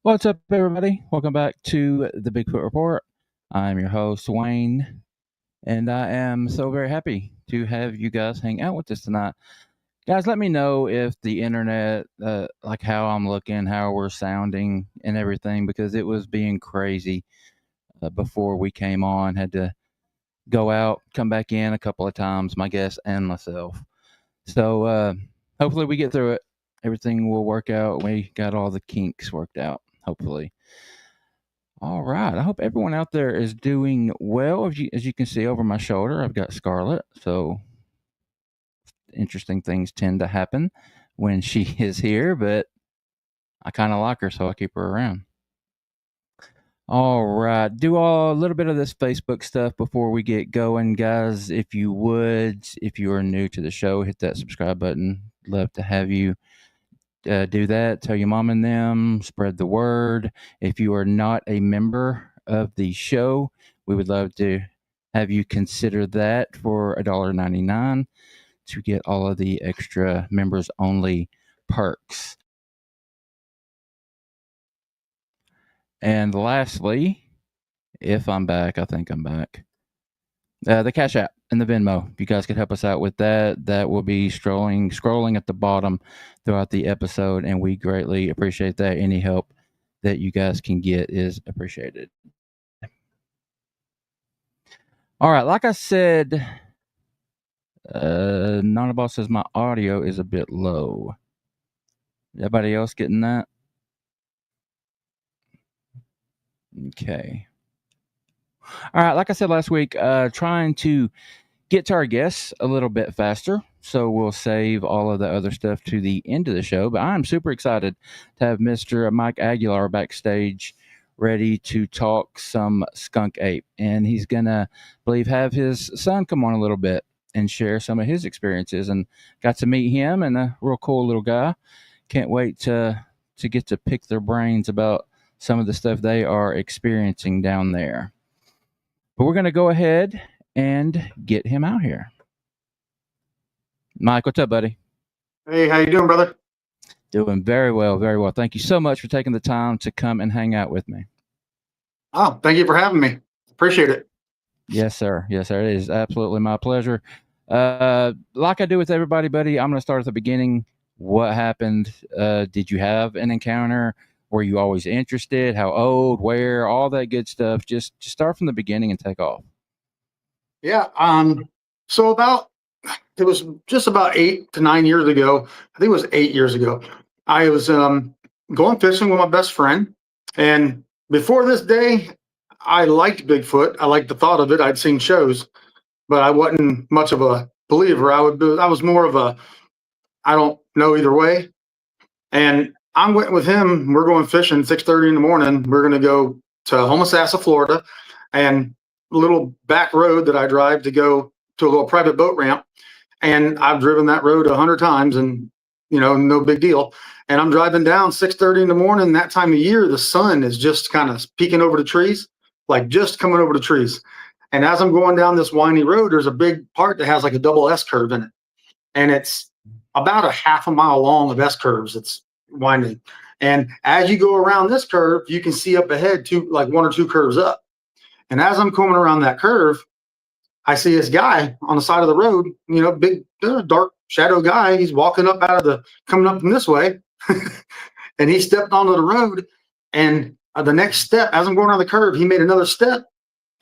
What's up, everybody? Welcome back to the Bigfoot Report. I'm your host, Wayne, and I am so very happy to have you guys hang out with us tonight. Guys, let me know if the internet, like how I'm looking, how we're sounding, and everything, because it was being crazy before we came on. Had to go out, come back in a couple of times, my guest and myself. So hopefully we get through it. Everything will work out. We got all the kinks worked out, hopefully. All right. I hope everyone out there is doing well. As you can see over my shoulder, I've got Scarlett. So interesting things tend to happen when she is here, but I kind of like her, so I keep her around. All right. Do a little bit of this Facebook stuff before we get going, guys. If you would, if you are new to the show, hit that subscribe button. Love to have you do that. Tell your mom and them, spread the word. If you are not a member of the show, we would love to have you consider that for $1.99 to get all of the extra members only perks. And lastly, if I'm back, I think I'm back. The Cash App and the Venmo. If you guys could help us out with that, that will be scrolling at the bottom throughout the episode, and we greatly appreciate that. Any help that you guys can get is appreciated. All right, like I said, Boss says my audio is a bit low. Everybody else getting that? Okay. All right, like I said last week, trying to get to our guests a little bit faster. So we'll save all of the other stuff to the end of the show. But I'm super excited to have Mr. Mike Aguilar backstage ready to talk some SkunkApe. And he's going to, believe, have his son come on a little bit and share some of his experiences. And got to meet him, and a real cool little guy. Can't wait to get to pick their brains about some of the stuff they are experiencing down there. But we're going to go ahead and get him out here. Mike, what's up, buddy? Hey, how you doing, brother? Doing very well, very well. Thank you so much for taking the time to come and hang out with me. Oh, thank you for having me. Appreciate it. Yes, sir. Yes, sir. It is absolutely my pleasure. Like I do with everybody, buddy, I'm going to start at the beginning. What happened? Did you have an encounter? Were you always interested? How old? Where? All that good stuff. Just start from the beginning and take off. Yeah. So it was just about 8 to 9 years ago. I think it was 8 years ago. I was going fishing with my best friend, and before this day, I liked Bigfoot. I liked the thought of it. I'd seen shows, but I wasn't much of a believer. I was more of a I don't know either way. And I went with him. We're going fishing 6:30 in the morning. We're going to go to Homosassa, Florida, and a little back road that I drive to go to a little private boat ramp. And I've driven that road 100 times, and no big deal. And I'm driving down 6:30 in the morning. That time of year, the sun is just kind of peeking over the trees, like just coming over the trees. And as I'm going down this windy road, there's a big part that has like a double S curve in it, and it's about a half a mile long of S curves. It's winding. And as you go around this curve, you can see up ahead like one or two curves up. And as I'm coming around that curve, I see this guy on the side of the road, big, dark shadow guy. He's walking up coming up from this way. And he stepped onto the road. And the next step, as I'm going around the curve, he made another step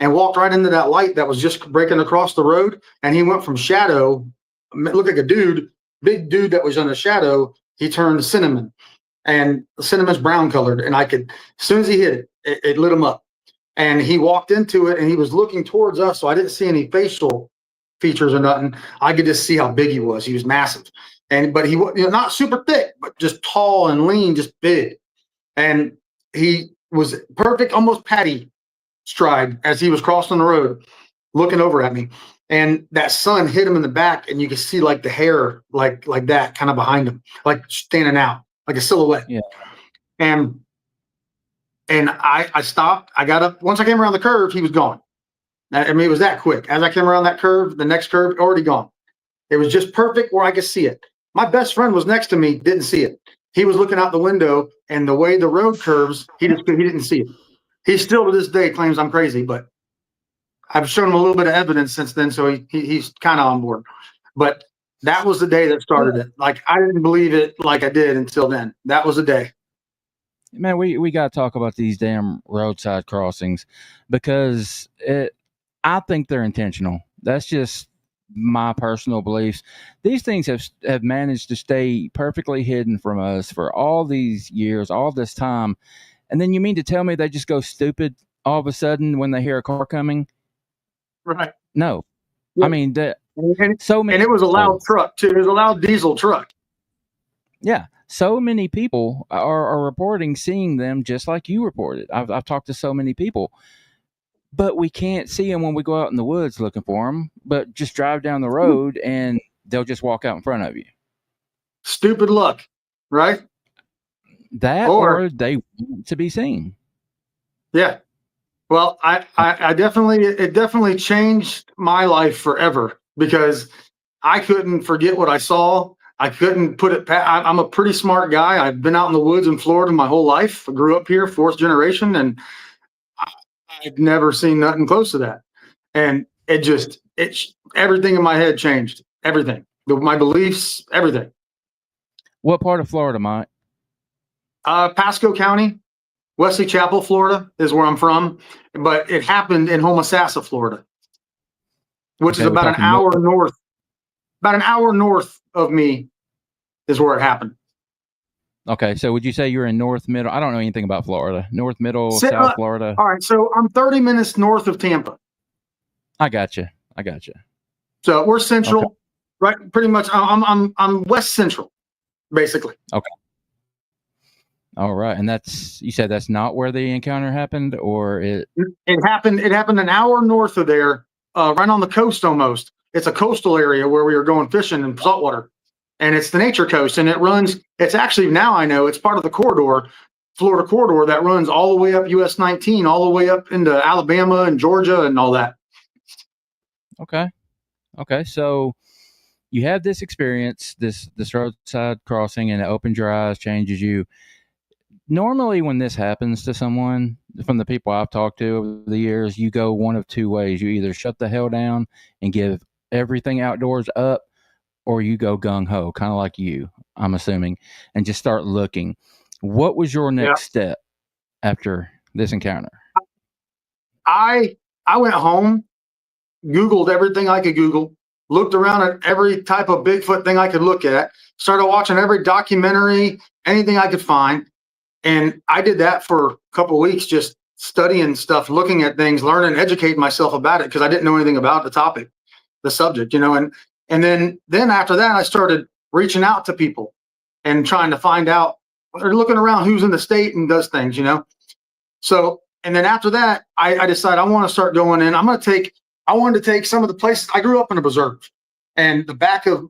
and walked right into that light that was just breaking across the road. And he went from shadow, looked like a dude, big dude that was in the shadow. He turned cinnamon, and the cinnamon's brown colored. And as soon as he hit it, it lit him up. And he walked into it, and he was looking towards us. So I didn't see any facial features or nothing. I could just see how big he was. He was massive. But he was not super thick, but just tall and lean, just big. And he was perfect, almost patty stride as he was crossing the road, looking over at me. And that sun hit him in the back, and you could see like the hair, like that, kind of behind him, like standing out, like a silhouette. Yeah. And I stopped. I got up. Once I came around the curve, he was gone. I mean, it was that quick. As I came around that curve, the next curve, already gone. It was just perfect where I could see it. My best friend was next to me, didn't see it. he was looking out the window, and the way the road curves, he didn't see it. He still to this day claims I'm crazy, but I've shown him a little bit of evidence since then, so he's kind of on board. But that was the day that started it. Like, I didn't believe it like I did until then. That was the day. Man, we got to talk about these damn roadside crossings, because I think they're intentional. That's just my personal beliefs. These things have managed to stay perfectly hidden from us for all these years, all this time. And then you mean to tell me they just go stupid all of a sudden when they hear a car coming? Right. No. Yeah. I mean, so many, and it was a loud truck too. It was a loud diesel truck. Yeah. So many people are reporting seeing them just like you reported. I've talked to so many people, but we can't see them when we go out in the woods looking for them, but just drive down the road and they'll just walk out in front of you. Stupid luck, right? That or they want to be seen. Yeah. Well, I definitely, it definitely changed my life forever, because I couldn't forget what I saw. I couldn't put it past. I'm a pretty smart guy. I've been out in the woods in Florida my whole life. I grew up here, fourth generation, and I've never seen nothing close to that. And everything in my head changed. Everything, my beliefs, everything. What part of Florida, Mike? Pasco County, Wesley Chapel, Florida is where I'm from, but it happened in Homosassa, Florida, which is about an hour north. About an hour north of me is where it happened. Okay, so would you say you're in north, middle? I don't know anything about Florida. North, middle, South Florida. All right, so I'm 30 minutes north of Tampa. I got you. So we're central, okay. Right? Pretty much. I'm west central, basically. Okay. All right, and you said that's not where the encounter happened, or it happened. It happened an hour north of there, right on the coast almost. It's a coastal area where we were going fishing in saltwater, and it's the nature coast, and it runs. It's actually, now I know, it's part of the corridor, Florida corridor, that runs all the way up US 19, all the way up into Alabama and Georgia and all that. Okay. So you have this experience, this roadside crossing, and it opens your eyes, changes you. Normally, when this happens to someone, from the people I've talked to over the years, you go one of two ways. You either shut the hell down and give everything outdoors up, or you go gung-ho, kind of like you, I'm assuming, and just start looking. What was your next step after this encounter? I went home, Googled everything I could Google, looked around at every type of Bigfoot thing I could look at, started watching every documentary, anything I could find. And I did that for a couple of weeks, just studying stuff, looking at things, learning, educating myself about it, because I didn't know anything about the topic, the subject, and then after that, I started reaching out to people and trying to find out, or looking around who's in the state and does things, So, and then after that, I decided I want to start going in. I wanted to take some of the places. I grew up in a preserve, and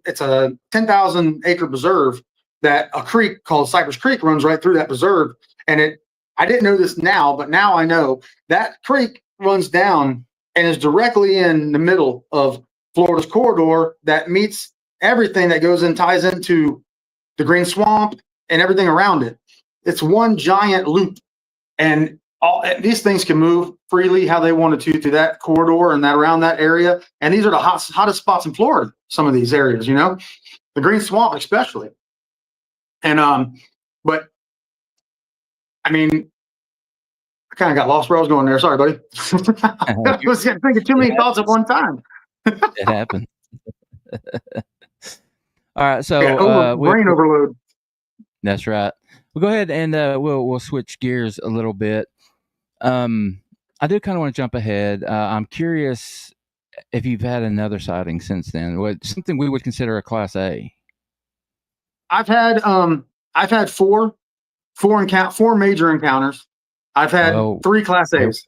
it's a 10,000 acre preserve that a creek called Cypress Creek runs right through that preserve. And I didn't know this now, but now I know that creek runs down and is directly in the middle of Florida's corridor that meets everything that goes and ties into the Green Swamp and everything around it. It's one giant loop, and these things can move freely how they wanted to through that corridor and that around that area. And these are the hottest spots in Florida, some of these areas, the Green Swamp especially. And but I mean, I kind of got lost where I was going there. Sorry, buddy. I was thinking too many thoughts at one time. It happened. All right, so brain overload. That's right. We'll go ahead and we'll switch gears a little bit. I do kind of want to jump ahead. I'm curious if you've had another sighting since then. Something we would consider a Class A. I've had four major encounters. I've had 3 Class A's.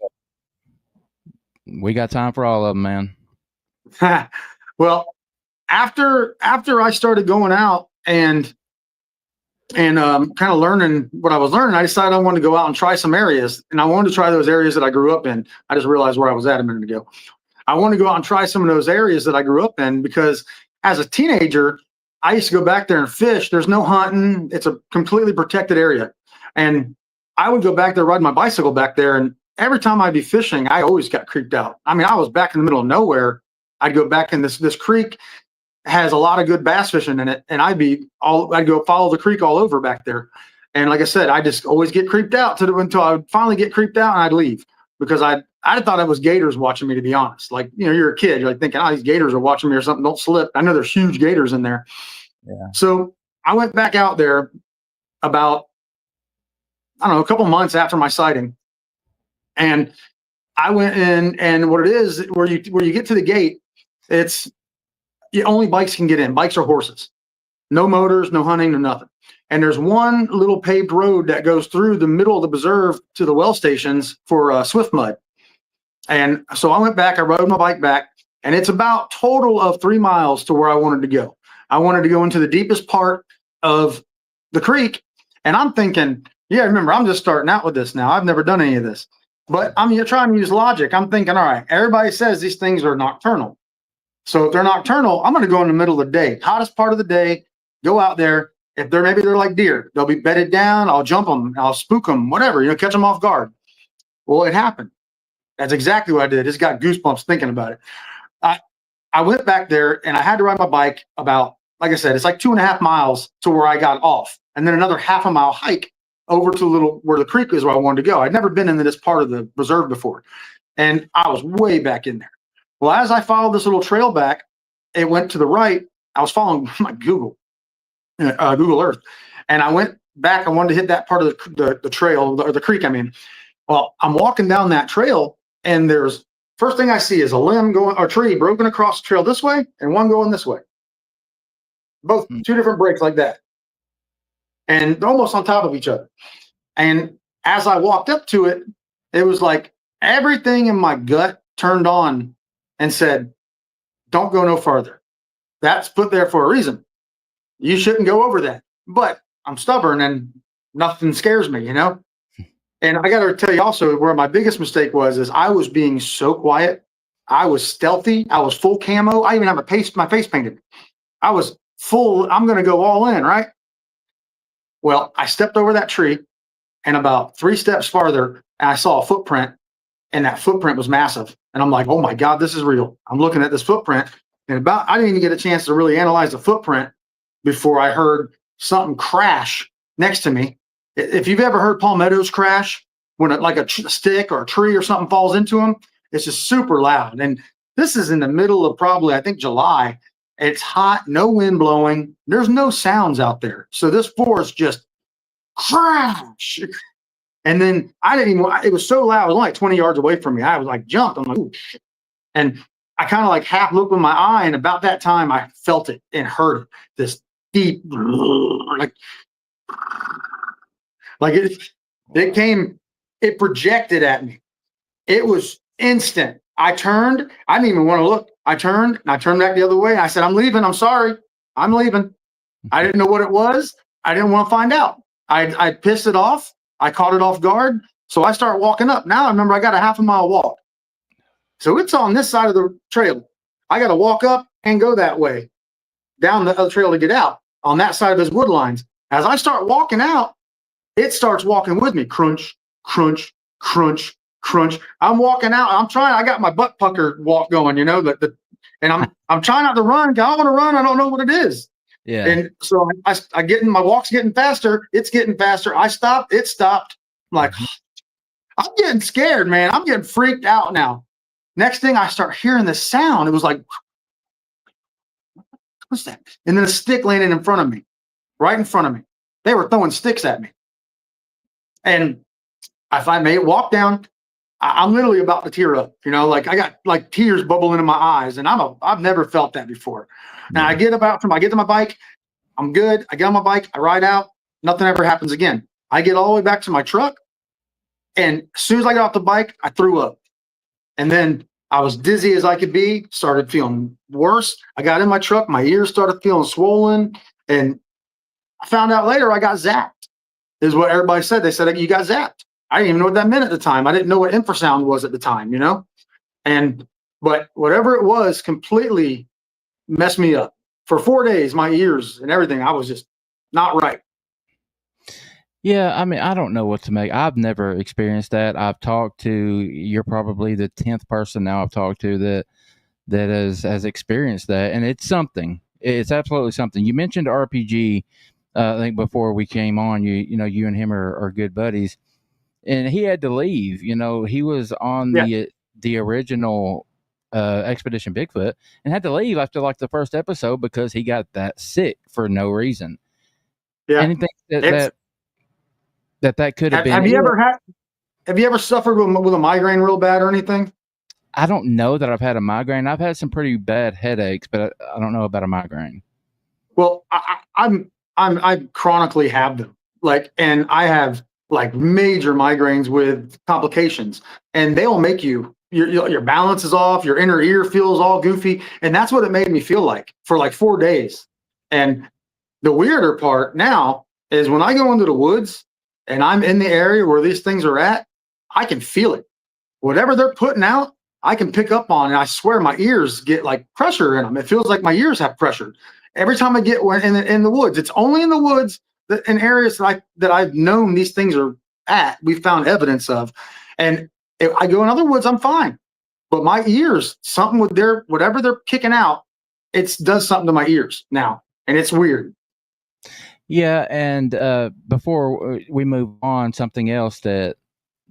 We got time for all of them, man. Well, after I started going out and kind of learning what I was learning, I decided I wanted to go out and try some areas, and I wanted to try those areas that I grew up in. I just realized where I was at a minute ago. I wanted to go out and try some of those areas that I grew up in, because as a teenager, I used to go back there and fish. There's no hunting. It's a completely protected area. And I would go back there, ride my bicycle back there. And every time I'd be fishing, I always got creeped out. I mean, I was back in the middle of nowhere. I'd go back in this creek has a lot of good bass fishing in it. And I'd go follow the creek all over back there. And like I said, I just always get creeped out until I would finally get creeped out and I'd leave because I thought it was gators watching me, to be honest. Like, you're a kid, you're like thinking, oh, these gators are watching me or something. Don't slip. I know there's huge gators in there. Yeah. So I went back out there about, I don't know, a couple months after my sighting. And I went in, and what it is, where you get to the gate, it's only bikes can get in, bikes or horses. No motors, no hunting, no nothing. And there's one little paved road that goes through the middle of the preserve to the well stations for swift mud. And so I went back, I rode my bike back, and it's about total of 3 miles to where I wanted to go. I wanted to go into the deepest part of the creek. And I'm thinking, yeah, remember, I'm just starting out with this now. I've never done any of this. But you're trying to use logic. I'm thinking, all right, everybody says these things are nocturnal. So if they're nocturnal, I'm going to go in the middle of the day, hottest part of the day, go out there. If maybe they're like deer, they'll be bedded down. I'll jump them, I'll spook them, whatever, catch them off guard. Well, it happened. That's exactly what I did. Just got goosebumps thinking about it. I went back there and I had to ride my bike about, like I said, it's like 2.5 miles to where I got off, and then another half a mile hike over to where the creek is where I wanted to go. I'd never been into this part of the reserve before, and I was way back in there. Well, as I followed this little trail back, it went to the right. I was following my Google Earth, and I went back. I wanted to hit that part of the trail, or the creek, I mean. Well, I'm walking down that trail, and first thing I see is a tree broken across the trail this way and one going this way. Both two different breaks like that. And they're almost on top of each other. And as I walked up to it, it was like everything in my gut turned on and said, don't go no further. That's put there for a reason. You shouldn't go over that. But I'm stubborn and nothing scares me, And I got to tell you also, where my biggest mistake is I was being so quiet. I was stealthy. I was full camo. I even have my face painted. I was full. I'm going to go all in, right? Well, I stepped over that tree, and about 3 steps farther, and I saw a footprint, and that footprint was massive. And I'm like, oh my God, this is real. I'm looking at this footprint, and I didn't even get a chance to really analyze the footprint before I heard something crash next to me. If you've ever heard palmettos crash, when a stick or a tree or something falls into them, it's just super loud. And this is in the middle of probably, I think, July. It's hot, no wind blowing. There's no sounds out there. So this forest just crash. And then it was so loud. It was only like 20 yards away from me. I was like jumped. I'm like, ooh, shit. And I kind of like half looked with my eye. And about that time, I felt it and heard it. This deep, like it came, it projected at me. It was instant. I turned. I didn't even want to look. I turned, and I turned back the other way. I said, I'm leaving. I'm sorry. I'm leaving. I didn't know what it was. I didn't want to find out. I pissed it off. I caught it off guard. So I start walking up. Now I remember I got a half a mile walk. So it's on this side of the trail. I got to walk up and go that way down the other trail to get out on that side of his wood lines. As I start walking out, it starts walking with me. Crunch, crunch, crunch, crunch. I'm walking out. I got my butt pucker walk going, and I'm trying not to run. I don't want to run. I don't know what it is. Yeah. And so I get in, my walk's getting faster. It's getting faster. I stopped. It stopped. I'm like, I'm getting scared, man. I'm getting freaked out now. Next thing I start hearing this sound. It was like, what's that? And then a stick landed in front of me, right in front of me. They were throwing sticks at me. And if I made it walk down, I'm literally about to tear up, like I got like tears bubbling in my eyes, and I've never felt that before. Now I get to my bike, I'm good. I get on my bike, I ride out, nothing ever happens again. I get all the way back to my truck, and as soon as I got off the bike, I threw up. And then I was dizzy as I could be, started feeling worse. I got in my truck, my ears started feeling swollen, and I found out later I got zapped, is what everybody said. They said, you got zapped. I didn't even know what that meant at the time. I didn't know what infrasound was at the time, but whatever it was completely messed me up. for 4 days, my ears and everything, I was just not right. Yeah, I mean, I don't know what to make. I've never experienced that. I've talked to, you're probably the 10th person now I've talked to that has experienced that, and it's something. It's absolutely something. You mentioned RPG. I think before we came on, you and him are good buddies, and he had to leave. He was on Yeah, the original Expedition Bigfoot and had to leave after like the first episode because he got that sick for no reason. yeah. Anything It's that could have been have you it. ever suffered with a migraine real bad or anything? I don't know that I've had a migraine. I've had some pretty bad headaches, but I don't know about a migraine. Well, I chronically have them, like, and I have like major migraines with complications, and they'll make your balance is off, your inner ear feels all goofy, and that's what it made me feel like for like 4 days. And the weirder part now is when I go into the woods and I'm in the area where these things are at, I can feel it. Whatever they're putting out, I can pick up on, and I swear my ears get like pressure in them. It feels like my ears have pressure every time I get in the woods. It's only in the woods in areas that I've known these things are at. We found evidence of, and if I go in other woods, I'm fine. But my ears, something with whatever they're kicking out, it does something to my ears now, and it's weird. Yeah, and before we move on, something else that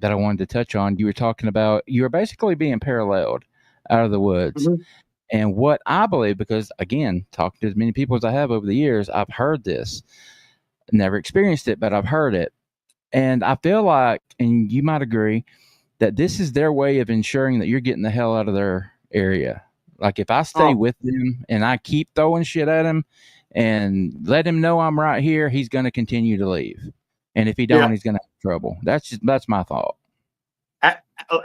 I wanted to touch on, you were talking about you were basically being paralleled out of the woods. Mhm. And what I believe, because again, talking to as many people as I have over the years, I've heard this, never experienced it, but I've heard it. And I feel like, and you might agree, that this is their way of ensuring that you're getting the hell out of their area. Like if I stay Oh, with them and I keep throwing shit at him and let him know I'm right here, he's going to continue to leave. And if he don't, yeah. he's going to have trouble. That's my thought.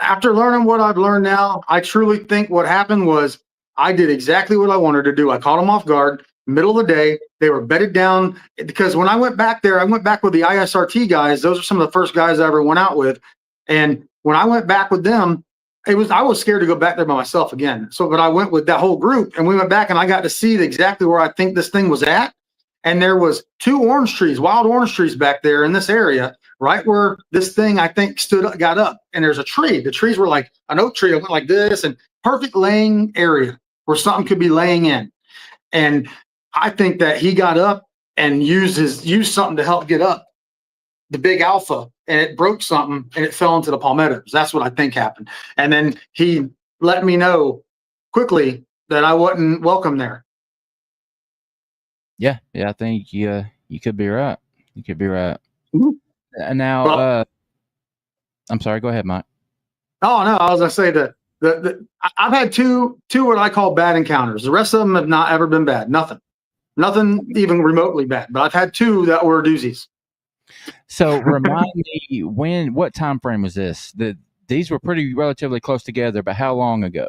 After learning what I've learned now, I truly think what happened was I did exactly what I wanted to do. I caught them off guard, middle of the day. They were bedded down because when I went back there, I went back with the ISRT guys. Those are some of the first guys I ever went out with. And when I went back with them, I was scared to go back there by myself again. So, but I went with that whole group, and we went back, and I got to see exactly where I think this thing was at. And there was two orange trees, wild orange trees back there in this area, right where this thing I think got up. And there's a tree. The trees were like an oak tree. It went like this, and perfect laying area where something could be laying in. And I think that he got up and used something to help get up, the big alpha, and it broke something and it fell into the palmettos. That's what I think happened. And then he let me know quickly that I wasn't welcome there. Yeah, I think you could be right. You could be right. Now, Well, I'm sorry. Go ahead, Mike. oh no, I was gonna say that I've had two what I call bad encounters. The rest of them have not ever been bad. Nothing even remotely bad. But I've had two that were doozies. So remind me what time frame was this? These were pretty relatively close together, but how long ago?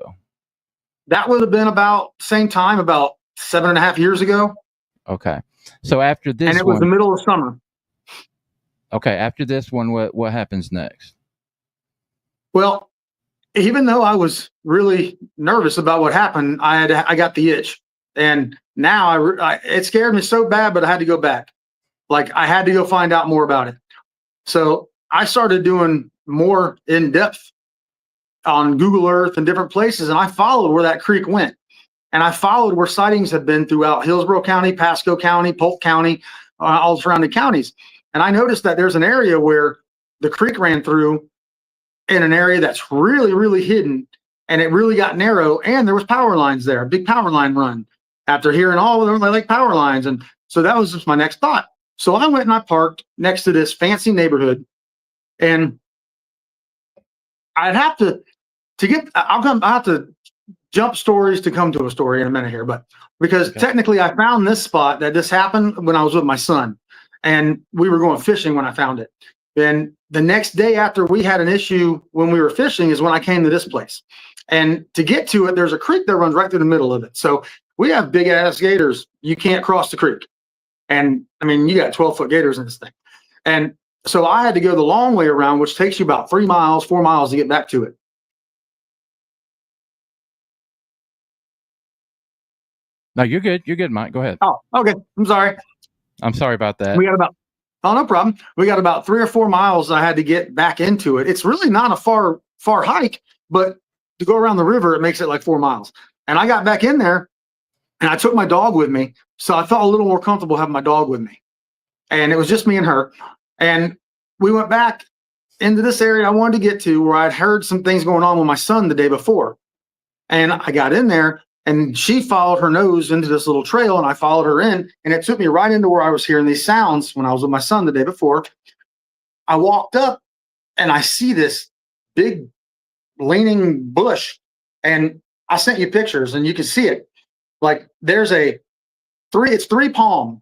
That would have been about same time, about 7.5 years ago. Okay. So after this And it was the one, middle of summer. okay, after this one, what happens next? Well, even though I was really nervous about what happened, I got the itch, and now it scared me so bad, but I had to go back. Like I had to go find out more about it. So I started doing more in depth on Google Earth and different places, and I followed where that creek went, and I followed where sightings have been throughout Hillsborough County, Pasco County, Polk County, all the surrounding counties. And I noticed that there's an area where the creek ran through in an area that's really, really hidden, and it really got narrow, and there was power lines there, a big power line run after hearing all of the like power lines. And so that was just my next thought. So I went and I parked next to this fancy neighborhood, and I'd have to get, I have to jump stories to come to a story in a minute here, but because Okay. technically I found this spot that this happened when I was with my son, and we were going fishing when I found it. Then the next day after we had an issue when we were fishing is when I came to this place. And to get to it, there's a creek that runs right through the middle of it. So we have big ass gators. You can't cross the creek. And I mean, you got 12-foot gators in this thing. And so I had to go the long way around, which takes you about 3 miles, 4 miles to get back to it. No, you're good. You're good, Mike. Go ahead. Oh, okay. I'm sorry. I'm sorry about that. We got about, oh, no problem. We got about 3 or 4 miles I had to get back into it. It's really not a far hike, but to go around the river, it makes it like 4 miles. And I got back in there and I took my dog with me. So I felt a little more comfortable having my dog with me. And it was just me and her. And we went back into this area I wanted to get to where I'd heard some things going on with my son the day before. And I got in there and she followed her nose into this little trail and I followed her in. And it took me right into where I was hearing these sounds when I was with my son the day before. I walked up and I see this big leaning bush. And I sent you pictures and you can see it. Like there's it's three palm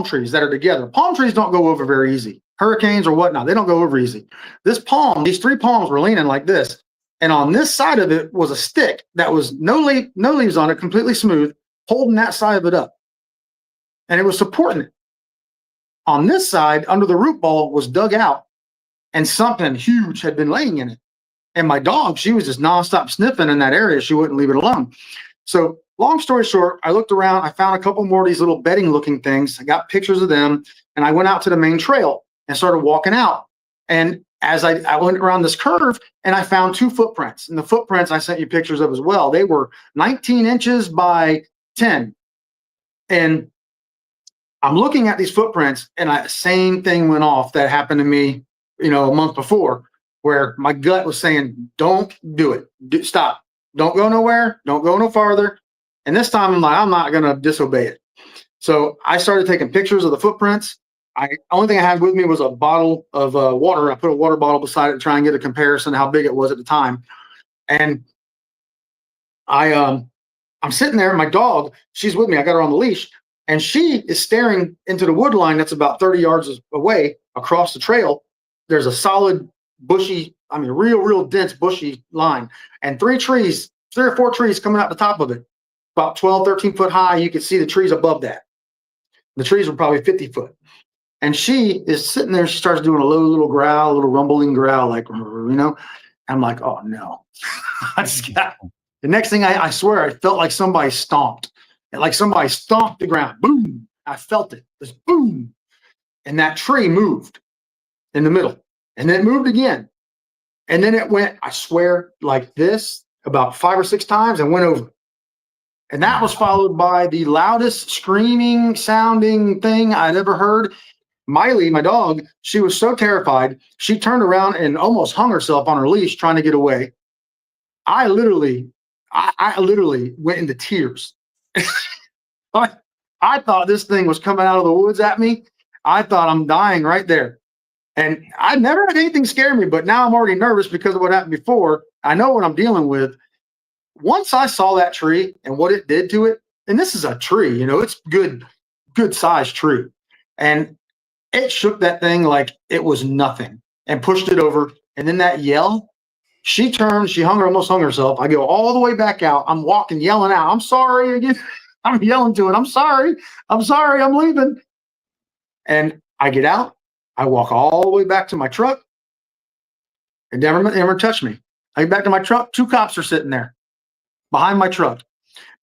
trees that are together. Palm trees don't go over very easy. Hurricanes or whatnot, they don't go over easy. These 3 palms were leaning like this. And on this side of it was a stick that was no leaves on it, completely smooth, holding that side of it up. And it was supporting it. On this side, under the root ball, was dug out and something huge had been laying in it. And my dog, she was just nonstop sniffing in that area. She wouldn't leave it alone. So long story short, I looked around, I found a couple more of these little bedding looking things. I got pictures of them and I went out to the main trail and started walking out. And as I went around this curve and I found 2 footprints. And the footprints I sent you pictures of as well. They were 19 inches by 10. And I'm looking at these footprints and same thing went off that happened to me, a month before, where my gut was saying, don't do it. Stop. Don't go nowhere. Don't go no farther. And this time I'm like, I'm not going to disobey it. So I started taking pictures of the footprints. Only thing I had with me was a bottle of water. I put a water bottle beside it to try and get a comparison of how big it was at the time. And I'm sitting there, and my dog, she's with me. I got her on the leash, and she is staring into the wood line that's about 30 yards away across the trail. There's a solid, bushy, real dense, bushy line, and 3 or 4 trees coming out the top of it, about 12, 13 foot high. You could see the trees above that. The trees were probably 50 foot. And she is sitting there. She starts doing a low little growl, a little rumbling growl, like, I'm like, oh no. The next thing I swear, I felt like somebody stomped. And like somebody stomped the ground. Boom. I felt it. Just boom. And that tree moved in the middle. And then it moved again. And then it went, I swear, like this about 5 or 6 times and went over. And that was followed by the loudest screaming sounding thing I'd ever heard. Miley, my dog, she was so terrified, she turned around and almost hung herself on her leash trying to get away. I literally went into tears. I thought this thing was coming out of the woods at me. I thought I'm dying right there. And I never had anything scare me, but now I'm already nervous because of what happened before. I know what I'm dealing with. Once I saw that tree and what it did to it, and this is a tree, it's good sized tree. And it shook that thing like it was nothing and pushed it over. And then that yell, she turned, almost hung herself. I go all the way back out. I'm walking, yelling out, I'm sorry again. I'm yelling to it. I'm sorry. I'm leaving. And I get out. I walk all the way back to my truck. It never touched me. I get back to my truck. 2 cops are sitting there behind my truck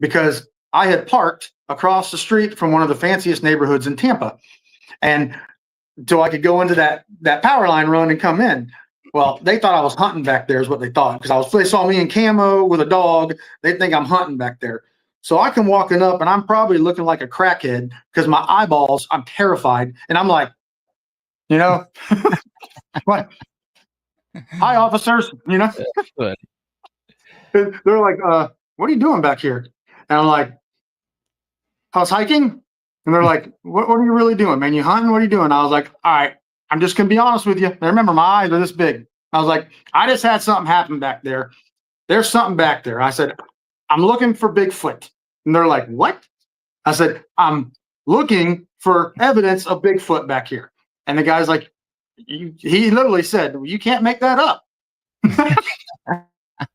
because I had parked across the street from one of the fanciest neighborhoods in Tampa. And so I could go into that power line run and come in. Well, they thought I was hunting back there is what they thought, because they saw me in camo with a dog. They think I'm hunting back there. So I come walking up and I'm probably looking like a crackhead because my eyeballs, I'm terrified. And I'm like, what? Hi, officers, Good. They're like, what are you doing back here? And I'm like, I was hiking. And they're like, what are you really doing, man? You hunting? What are you doing? I was like, all right, I'm just going to be honest with you. Now, remember, my eyes are this big. I was like, I just had something happen back there. There's something back there. I said, I'm looking for Bigfoot. And they're like, what? I said, I'm looking for evidence of Bigfoot back here. And the guy's like, he literally said, you can't make that up.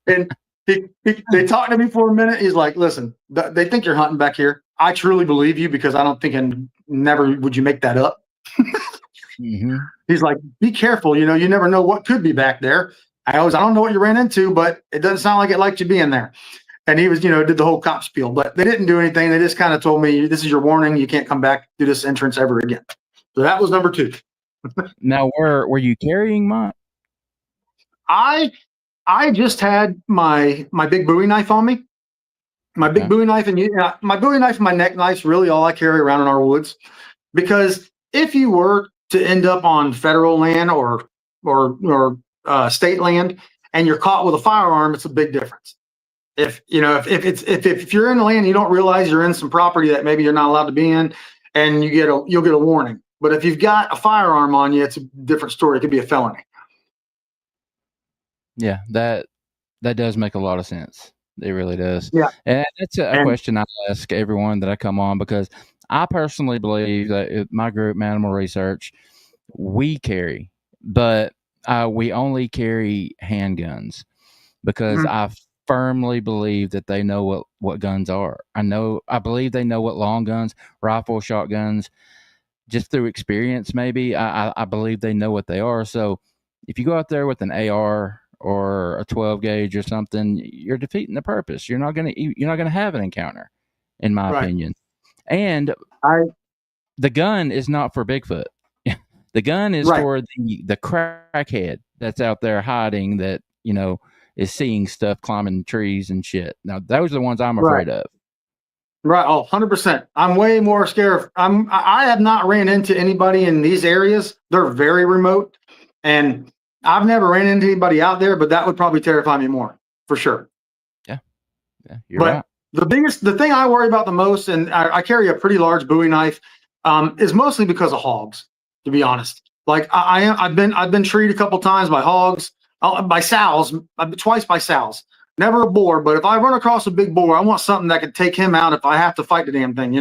And they talked to me for a minute. He's like, listen, they think you're hunting back here. I truly believe you because I don't think and never would you make that up. Mm-hmm. He's like, be careful. You never know what could be back there. I don't know what you ran into, but it doesn't sound like it liked you being there. And he was, did the whole cop spiel, but they didn't do anything. They just kind of told me, this is your warning. You can't come back through this entrance ever again. So that was number 2. Now, were you carrying mine? I just had my big Bowie knife on me. My big Bowie knife and my Bowie knife and my neck knife's really all I carry around in our woods. Because if you were to end up on federal land or state land and you're caught with a firearm, it's a big difference. If you're in the land, you don't realize you're in some property that maybe you're not allowed to be in, and you'll get a warning. But if you've got a firearm on you, it's a different story. It could be a felony. Yeah, that does make a lot of sense. It really does. Yeah. And that's a question I ask everyone that I come on, because I personally believe that my group, Manimal Research, we carry, but we only carry handguns because I firmly believe that they know what guns are. I believe they know what long guns, rifle, shotguns, just through experience, maybe. I believe they know what they are. So if you go out there with an AR or a 12 gauge or something, you're defeating the purpose. You're not gonna have an encounter, in my opinion. And the gun is not for Bigfoot. The gun is for the crackhead that's out there hiding, that is seeing stuff climbing trees and shit. Now those are the ones I'm afraid of. Right. Oh, 100%. I'm way more scared. I have not ran into anybody in these areas. They're very remote, and I've never ran into anybody out there, but that would probably terrify me more, for sure. Yeah, you're right. The thing I worry about the most, and I carry a pretty large Bowie knife, is mostly because of hogs, to be honest. Like I've been treated a couple times by hogs, by sows, twice by sows. Never a boar, but if I run across a big boar, I want something that could take him out if I have to fight the damn thing,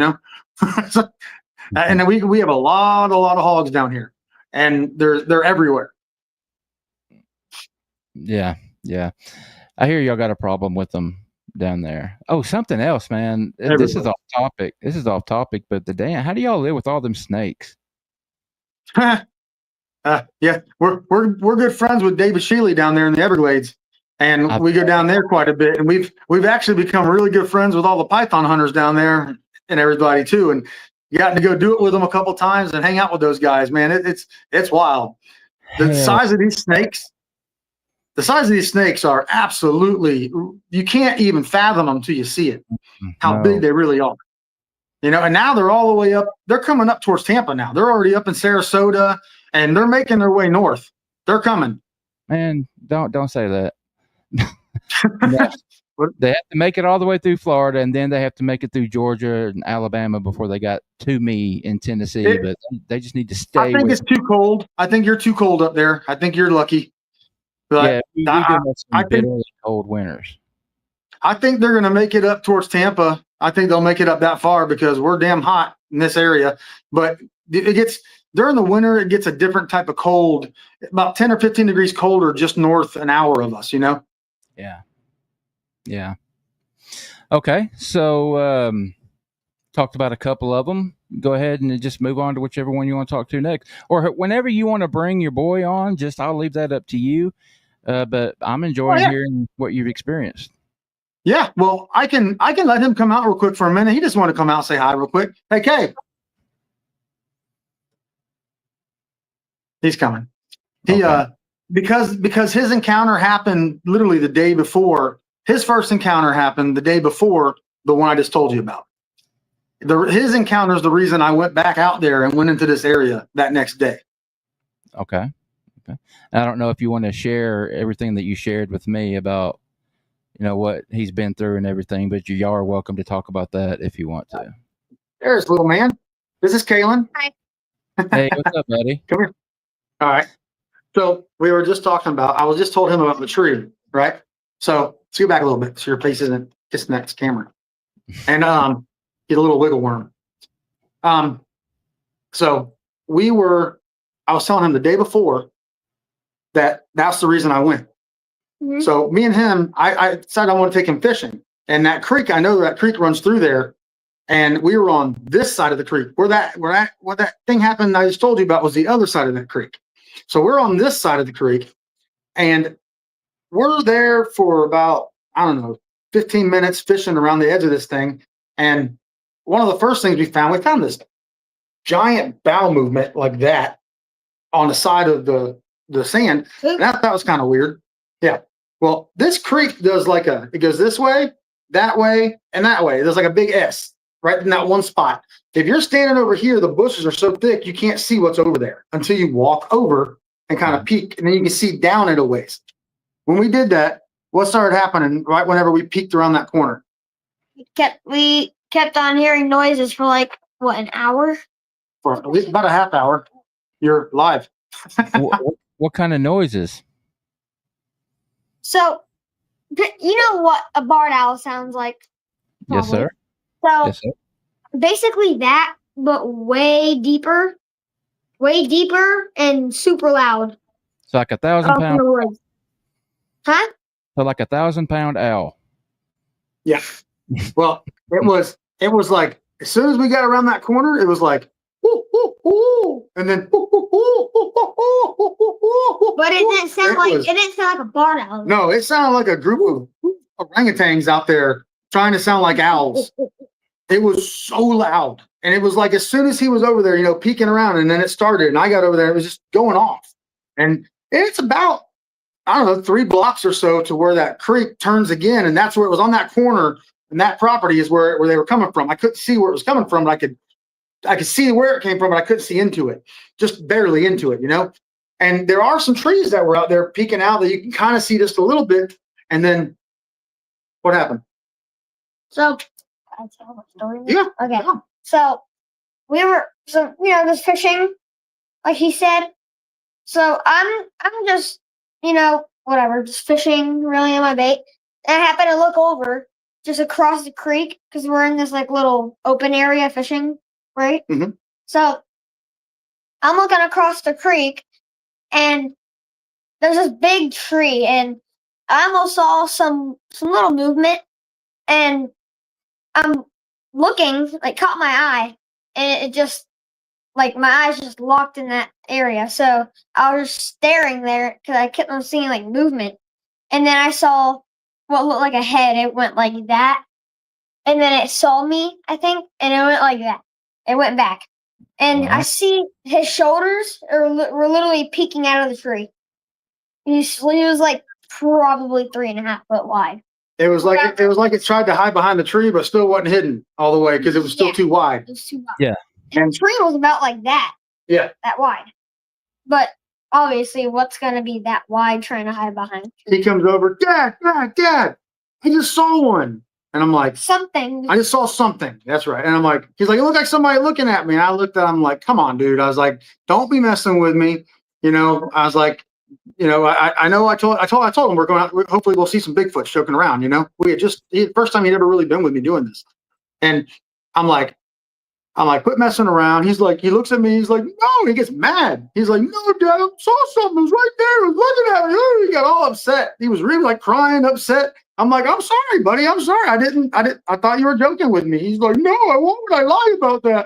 And we have a lot of hogs down here, and they're everywhere. Yeah. I hear y'all got a problem with them down there. Oh, something else, man. Everywhere. This is off topic, but how do y'all live with all them snakes? Yeah, we're good friends with David Shealy down there in the Everglades, and we go down there quite a bit. And we've actually become really good friends with all the python hunters down there and everybody too. And you got to go do it with them a couple times and hang out with those guys, man. It's wild. The size of these snakes are absolutely, you can't even fathom them till you see it, how big they really are. And now they're all the way up. They're coming up towards Tampa now. They're already up in Sarasota, and they're making their way north. They're coming. Man, don't say that. They have to make it all the way through Florida, and then they have to make it through Georgia and Alabama before they got to me in Tennessee. But they just need to stay. I think it's too cold. I think you're too cold up there. I think you're lucky. But yeah, we get bitterly cold winters. I think they're going to make it up towards Tampa. I think they'll make it up that far because we're damn hot in this area. But it gets, during the winter, it gets a different type of cold, about 10 or 15 degrees colder just north an hour of us, Yeah. Okay. So, talked about a couple of them. Go ahead and just move on to whichever one you want to talk to next. Or whenever you want to bring your boy on, I'll leave that up to you. But I'm enjoying hearing what you've experienced. Yeah, well, I can let him come out real quick for a minute. He just wanted to come out and say hi real quick. Hey, Kay. He's coming. He because his encounter happened literally the day before. His first encounter happened the day before the one I just told you about. His encounter is the reason I went back out there and went into this area that next day. Okay. I don't know if you want to share everything that you shared with me about, what he's been through and everything, but you are welcome to talk about that if you want to. There's little man. This is Kaylin. Hi. Hey, what's up, buddy? Come here. All right. So we were just talking about, I was just told him about the tree, right? So let's go back a little bit so your face isn't kissing that camera. And get a little wiggle worm. So I was telling him the day before that's the reason I went. Mm-hmm. So me and him, I decided I want to take him fishing. And that creek, I know that creek runs through there. And we were on this side of the creek. Where that thing happened I just told you about was the other side of that creek. So we're on this side of the creek, and we're there for about, I don't know, 15 minutes fishing around the edge of this thing. And one of the first things we found this giant bow movement like that on the side of the sand. And I thought that was kind of weird. Yeah. Well, this creek does it goes this way, and that way. There's like a big S right in that one spot. If you're standing over here, the bushes are so thick, you can't see what's over there until you walk over and kind of peek, and then you can see down it a ways. When we did that, what started happening right whenever we peeked around that corner? We kept on hearing noises for like, what, an hour? For at least about a half hour. You're live. What kind of noises? So, you know what a barred owl sounds like? Probably. Yes, sir. So, yes, sir. Basically that, but way deeper and super loud. So like 1,000 pound. Huh? So like 1,000 pound owl. Yeah. Well, it was like as soon as we got around that corner, it was like ooh, ooh, ooh, and then ooh, ooh, ooh, ooh, ooh, ooh, ooh, but it didn't sound like a barn owl. No, it sounded like a group of orangutans out there trying to sound like owls. It was so loud. And it was like as soon as he was over there, peeking around, and then it started, and I got over there, it was just going off. And it's about, I don't know, 3 blocks or so to where that creek turns again, and that's where it was on that corner, and that property is where they were coming from. I couldn't see where it was coming from, but I could see where it came from, but I couldn't see into it, just barely into it, And there are some trees that were out there peeking out that you can kind of see just a little bit. And then what happened? So, can I tell the story? Yeah. Okay. Yeah. So we were just fishing, like he said. So I'm just whatever, just fishing, reeling in my bait. And I happen to look over just across the creek because we're in this like little open area fishing, right? Mm-hmm. So I'm looking across the creek, and there's this big tree, and I almost saw some little movement, and I'm looking, like caught my eye, and it just like my eyes just locked in that area. So I was just staring there because I kept on seeing like movement, and then I saw what looked like a head. It went like that, and then it saw me, I think, and it went like that. It went back, and I see his shoulders were literally peeking out of the tree. He was like probably 3.5 foot wide. It was like it tried to hide behind the tree, but still wasn't hidden all the way because it was still too wide. It was too wide. Yeah. And the tree was about like that. Yeah. That wide. But obviously, what's going to be that wide trying to hide behind? He comes over, Dad, I just saw one. And I'm like, something. I just saw something. That's right. And I'm like, he's like, it looked like somebody looking at me. And I looked at him like, come on, dude. I was like, don't be messing with me. I was like, I know I told him we're going out. Hopefully we'll see some Bigfoot joking around. We had first time he'd ever really been with me doing this. And I'm like, quit messing around. He's like, he looks at me. He's like, no, he gets mad. He's like, no, Dad, I saw something. It was right there. It was looking at me. He got all upset. He was really like crying, upset. I'm like, I'm sorry, buddy. I'm sorry. I thought you were joking with me. He's like, no, I won't. I lie about that.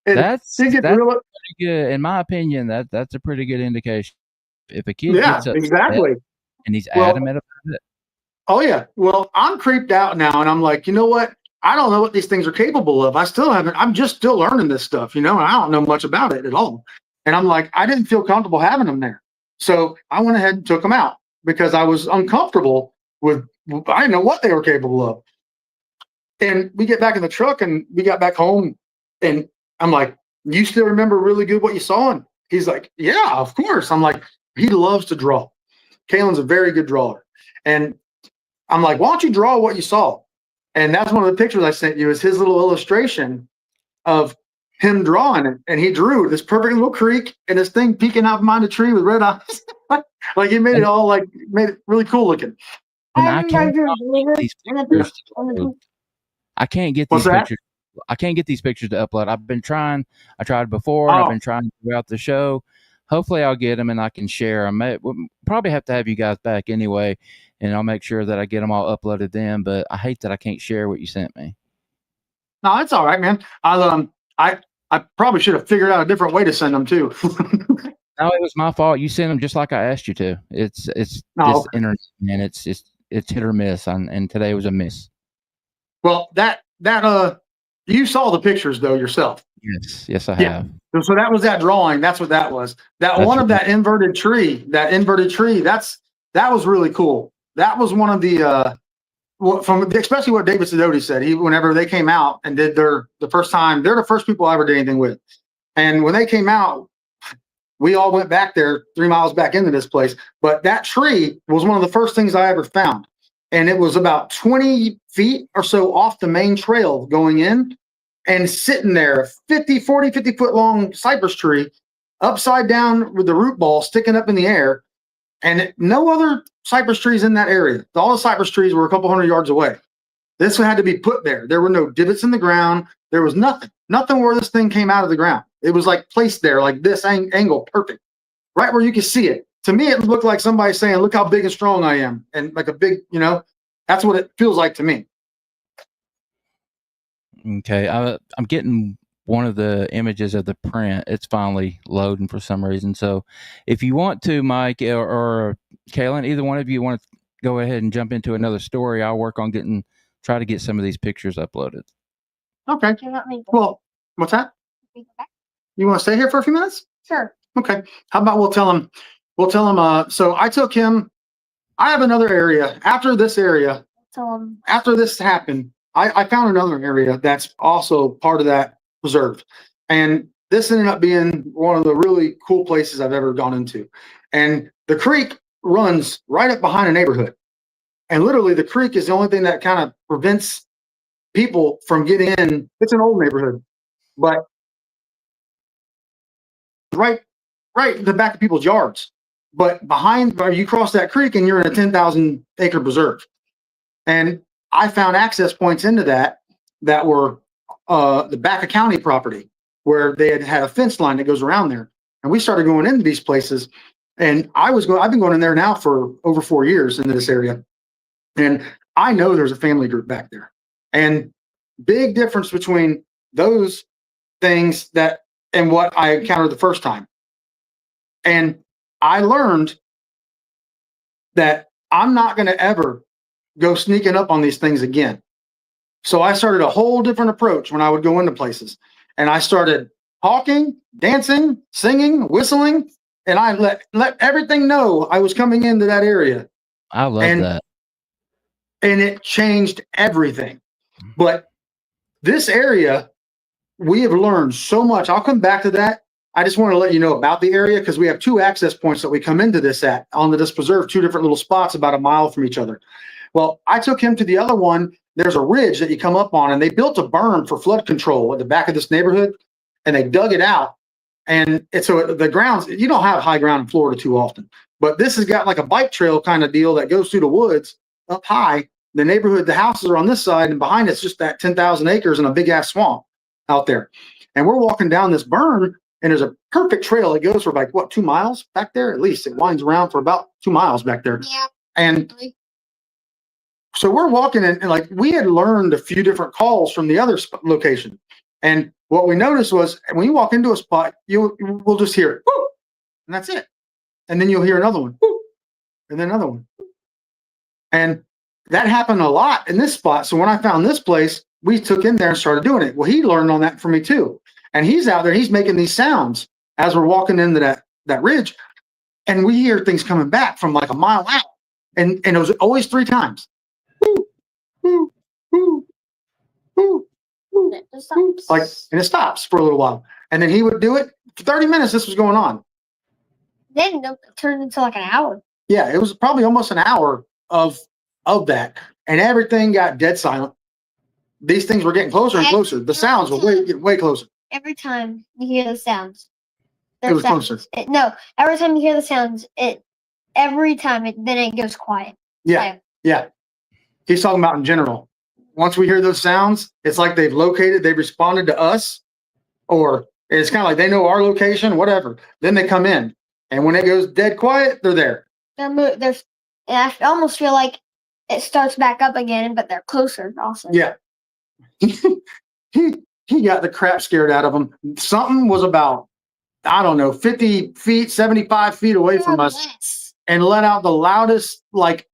And that's pretty good. In my opinion, that's a pretty good indication. If a kid gets upset exactly, and he's adamant about it. Oh yeah. Well, I'm creeped out now, and I'm like, you know what? I don't know what these things are capable of. I'm just still learning this stuff, and I don't know much about it at all. And I'm like, I didn't feel comfortable having them there. So I went ahead and took them out because I was uncomfortable with, I didn't know what they were capable of. And we get back in the truck and we got back home, and I'm like, you still remember really good what you saw? And he's like, yeah, of course. I'm like, he loves to draw. Kalen's a very good drawer. And I'm like, why don't you draw what you saw? And that's one of the pictures I sent you is his little illustration of him drawing it. And he drew this perfect little creek and this thing peeking out behind a tree with red eyes. Like he made it really cool looking. And I can't get these pictures. I can't get these pictures to upload. I've been trying. I tried before. And I've been trying throughout the show. Hopefully I'll get them and I can share them. We'll probably have to have you guys back anyway, and I'll make sure that I get them all uploaded then. But I hate that I can't share what you sent me. No, it's all right, man. I probably should have figured out a different way to send them too. No, it was my fault. You sent them just like I asked you to. It's internet, man. It's it's hit or miss, and today was a miss. Well, you saw the pictures though yourself. Yes, I Yeah. have. So that was that drawing. That's what that was. That That's one of right. that inverted tree. That was really cool. That was one of the from especially what David Sidoti said. Whenever they came out and did the first time, they're the first people I ever did anything with. And when they came out, we all went back there 3 miles back into this place. But that tree was one of the first things I ever found. And it was about 20 feet or so off the main trail going in, and sitting there, 50 foot long cypress tree, upside down with the root ball sticking up in the air. And no other cypress trees in that area. All the cypress trees were a couple hundred yards away. This had to be put there. There were no divots in the ground. There was nothing where this thing came out of the ground. It was like placed there, like this angle, perfect, right where you could see it. To me, it looked like somebody saying, "Look how big and strong I am," and like a big, that's what it feels like to me. Okay, I'm getting one of the images of the print. It's finally loading for some reason. So if you want to, Mike or Kaylin, either one of you want to go ahead and jump into another story, I'll work on try to get some of these pictures uploaded. Okay. Well, what's that? You want to stay here for a few minutes? Sure. Okay. How about we'll tell him, so I took him, I have another area after this area. After this happened, I found another area that's also part of that preserve. And this ended up being one of the really cool places I've ever gone into. And the creek runs right up behind a neighborhood. And literally the creek is the only thing that kind of prevents people from getting in. It's an old neighborhood, but right in the back of people's yards. But behind, you cross that creek and you're in a 10,000 acre preserve. And I found access points into that were the back of county property, where they had a fence line that goes around there. And we started going into these places. And I've been going in there now for over 4 years into this area. And I know there's a family group back there. And big difference between those things and what I encountered the first time. And I learned that I'm not going to ever go sneaking up on these things again. So I started a whole different approach when I would go into places. And I started talking, dancing, singing, whistling, and I let everything know I was coming into that area. I love that. And it changed everything. But this area, we have learned so much. I'll come back to that. I just want to let you know about the area, because we have 2 access points that we come into this onto this preserve, 2 different little spots about a mile from each other. Well, I took him to the other one. There's a ridge that you come up on, and they built a berm for flood control at the back of this neighborhood, and they dug it out. And so the grounds, you don't have high ground in Florida too often, but this has got like a bike trail kind of deal that goes through the woods up high. The neighborhood, the houses are on this side, and behind it's just that 10,000 acres and a big ass swamp out there. And we're walking down this berm, and there's a perfect trail. It goes for like 2 miles back there? At least it winds around for about 2 miles back there. Yeah. And so we're walking in, and like we had learned a few different calls from the other location. And what we noticed was when you walk into a spot, we'll just hear it, whoo, and that's it. And then you'll hear another one, whoo, and then another one. And that happened a lot in this spot. So when I found this place, we took in there and started doing it. Well, he learned on that from me too. And he's out there, he's making these sounds as we're walking into that ridge. And we hear things coming back from like a mile out. And it was always 3 times. Woo, woo, woo, woo, woo, like, and it stops for a little while. And then he would do it for 30 minutes. This was going on. Then it turned into like an hour. Yeah, it was probably almost an hour of that. And everything got dead silent. These things were getting closer and closer. The sounds were getting way closer. Every time you hear the sounds, it was closer. Every time you hear the sounds, every time then it goes quiet. Yeah. He's talking about in general. Once we hear those sounds, it's like they've responded to us, or it's kind of like they know our location, whatever. Then they come in, and when it goes dead quiet, they're there. I almost feel like it starts back up again, but they're closer also. Yeah. He got the crap scared out of him. Something was about, I don't know, 50 feet, 75 feet away from us, and let out the loudest, like,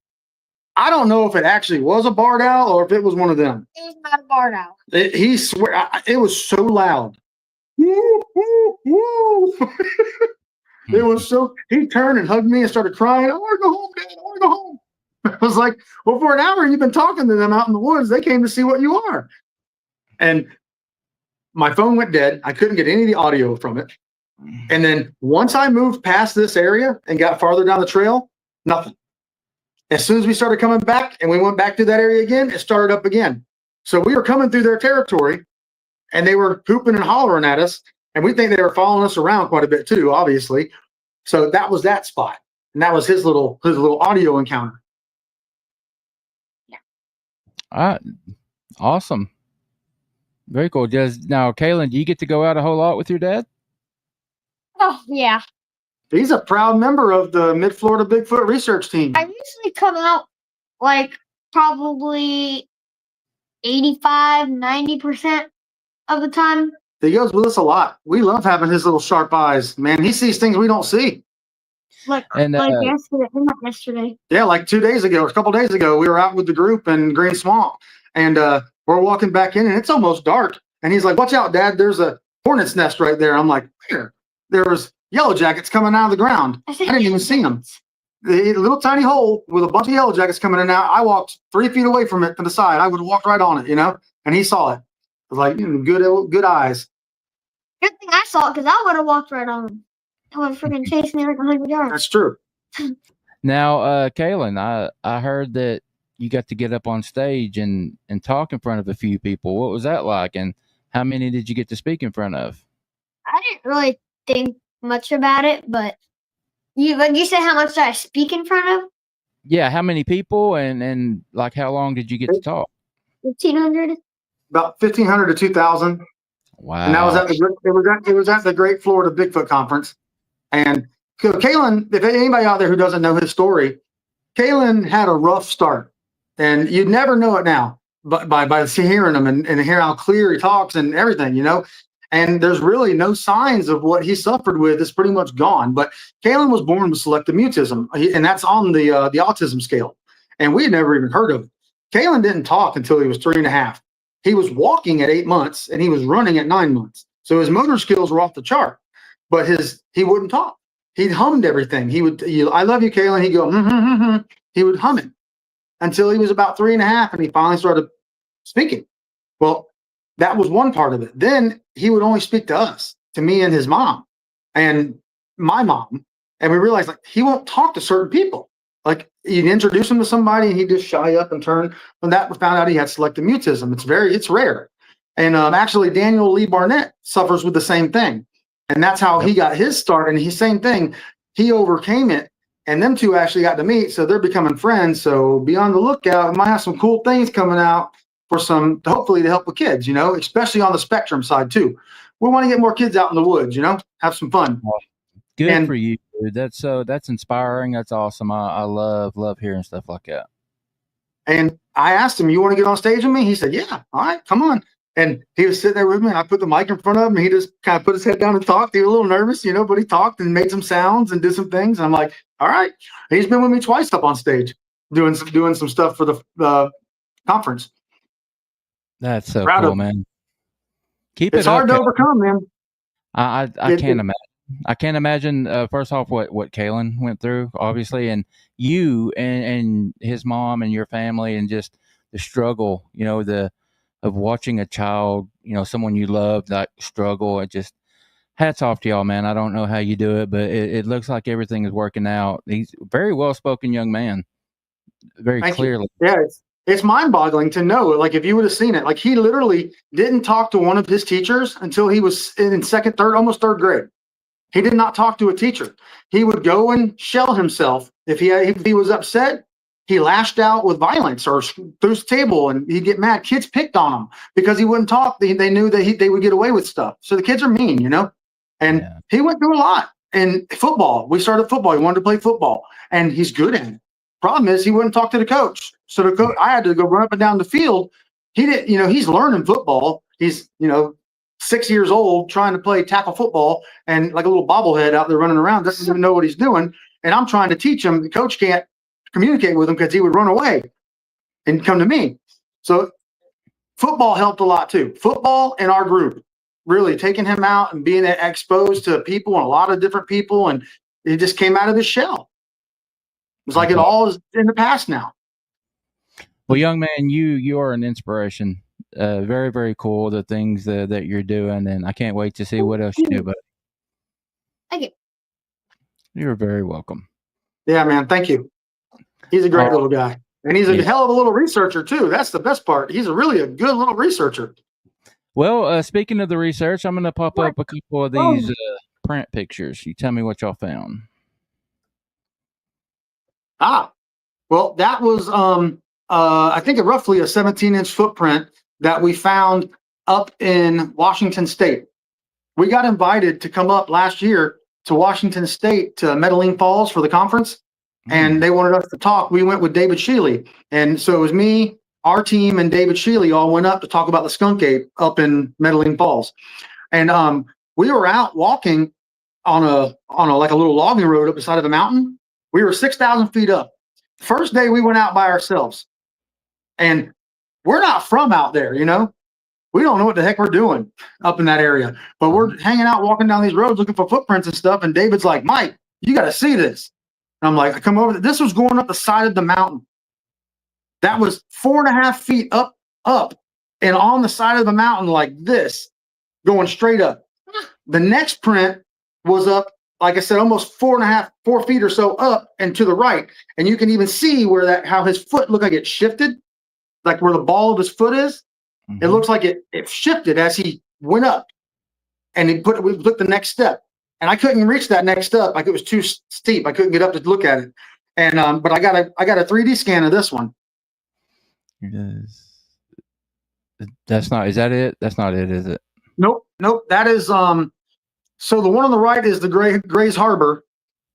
I don't know if it actually was a barred owl or if it was one of them. It was not a barred owl. He swear it was so loud. Woo, woo, woo. It was so. He turned and hugged me and started crying. I want to go home, Dad. I want to go home. I was like, well, for an hour you've been talking to them out in the woods. They came to see what you are. And my phone went dead. I couldn't get any of the audio from it. And then once I moved past this area and got farther down the trail, nothing. As soon as we started coming back and we went back to that area again, it started up again. So we were coming through their territory and they were pooping and hollering at us. And we think they were following us around quite a bit too, obviously. So that was that spot. And that was his little audio encounter. Awesome. Very cool. Now, Kaylin, do you get to go out a whole lot with your dad? Oh, yeah. He's a proud member of the Mid-Florida Bigfoot research team. I usually come out like probably 85-90% of the time. He goes with us a lot. We love having his little sharp eyes. Man, he sees things we don't see. Like yesterday. Yeah, like 2 days ago, or a couple days ago, we were out with the group in Green Swamp. And we're walking back in, and it's almost dark. And he's like, watch out, Dad. There's a hornet's nest right there. I'm like, where? There was yellow jackets coming out of the ground. I didn't even see them. The little tiny hole with a bunch of yellow jackets coming in and out. I walked 3 feet away from it to the side. I would have walked right on it, and he saw it. I was like, good eyes. Good thing I saw it because I would have walked right on him. I would have freaking chased me like 100 yards. That's true. Now, Kaylin, I heard that you got to get up on stage and talk in front of a few people. What was that like? And how many did you get to speak in front of? I didn't really think much about it, but you said how much did I speak in front of? Yeah, how many people and like how long did you get to talk? 1,500. About 1,500 to 2,000. Wow. And that was it was at the Great Florida Bigfoot Conference. And Kaylin, if anybody out there who doesn't know his story, Kaylin had a rough start. And you'd never know it now, but by hearing him and hearing how clear he talks and everything, And there's really no signs of what he suffered with. It's pretty much gone. But Kaylin was born with selective mutism, and that's on the autism scale. And we had never even heard of it. Kaylin didn't talk until he was 3.5. He was walking at 8 months, and he was running at 9 months. So his motor skills were off the chart. But he wouldn't talk. He hummed everything. I love you, Kaylin. He'd go, He would hum it until he was about 3.5, and he finally started speaking. Well, that was one part of it. Then he would only speak to us, to me and his mom and my mom. And we realized he won't talk to certain people. Like you'd introduce him to somebody and he'd just shy up and turn. When that we found out he had selective mutism. It's rare. And actually Daniel Lee Barnett suffers with the same thing. And that's how he got his start. And same thing. He overcame it. And them two actually got to meet. So they're becoming friends. So be on the lookout. We might have some cool things coming out for hopefully to help with kids, especially on the spectrum side too. We want to get more kids out in the woods, have some fun. Good for you, dude. That's inspiring. That's awesome. I love hearing stuff like that. And I asked him, you want to get on stage with me? He said, yeah, all right, come on. And he was sitting there with me and I put the mic in front of him and he just kind of put his head down and talked. He was a little nervous, but he talked and made some sounds and did some things. And I'm like, all right. He's been with me twice up on stage doing some stuff for the conference. That's so cool, man. Keep it up. It's hard to overcome, man. I can't imagine. I can't imagine. First off, what Kaylin went through, obviously, and you and his mom and your family, and just the struggle. Of watching a child, someone you love, like struggle. It just hats off to y'all, man. I don't know how you do it, but it looks like everything is working out. He's a very well-spoken young man, very clearly. Yeah, it's mind-boggling to know. Like if you would have seen it, he literally didn't talk to one of his teachers until he was in second, third, almost third grade. He did not talk to a teacher. He would go and shell himself if he was upset. He lashed out with violence or threw his table, and he'd get mad. Kids picked on him because he wouldn't talk. They knew that they would get away with stuff. So the kids are mean, And he went through a lot. And football, we started football. He wanted to play football, and he's good at it. Problem is, he wouldn't talk to the coach. So the coach, I had to go run up and down the field. He didn't, he's learning football. He's, 6 years old trying to play tackle football and like a little bobblehead out there running around. Doesn't even know what he's doing. And I'm trying to teach him. The coach can't communicate with him because he would run away and come to me. So football helped a lot too. Football and our group, really taking him out and being exposed to people and a lot of different people, and he just came out of his shell. It's like it all is in the past now. Well, young man, you are an inspiration. Very, very cool, the things that you're doing, and I can't wait to see what else you do. But Thank you. you're very welcome. Yeah, man. Thank you. He's a great little guy. And he's a hell of a little researcher too. That's the best part. He's really a good little researcher. Well, speaking of the research, I'm going to pop up a couple of these print pictures. You tell me what y'all found. Well, that was I think roughly a 17-inch footprint that we found up in Washington State. We got invited to come up last year to Washington State to Medellin Falls for the conference, and they wanted us to talk. We went with David Shealy, and so it was me, our team, and David Shealy all went up to talk about the SkunkApe up in Medellin Falls. And we were out walking on a like a little logging road up the side of the mountain. We were 6,000 feet up. First day we went out by ourselves, and we're not from out there, you know. We don't know what the heck we're doing up in that area, but we're hanging out, walking down these roads, looking for footprints and stuff. And David's like, "Mike, you got to see this." And I'm like, I come over. This was going up the side of the mountain. That was 4.5 feet up, and on the side of the mountain like this, going straight up. The next print was up, like I said, almost 4 feet or so up and to the right. And you can even see where how his foot looked like it shifted, like where the ball of his foot is. Mm-hmm. It looks like it shifted as he went up, and we took the next step. And I couldn't reach that next step, like it was too steep. I couldn't get up to look at it. And but I got a 3D scan of this one. That's not. Is that it? That's not it, is it? Nope. That is so the one on the right is the Grays Harbor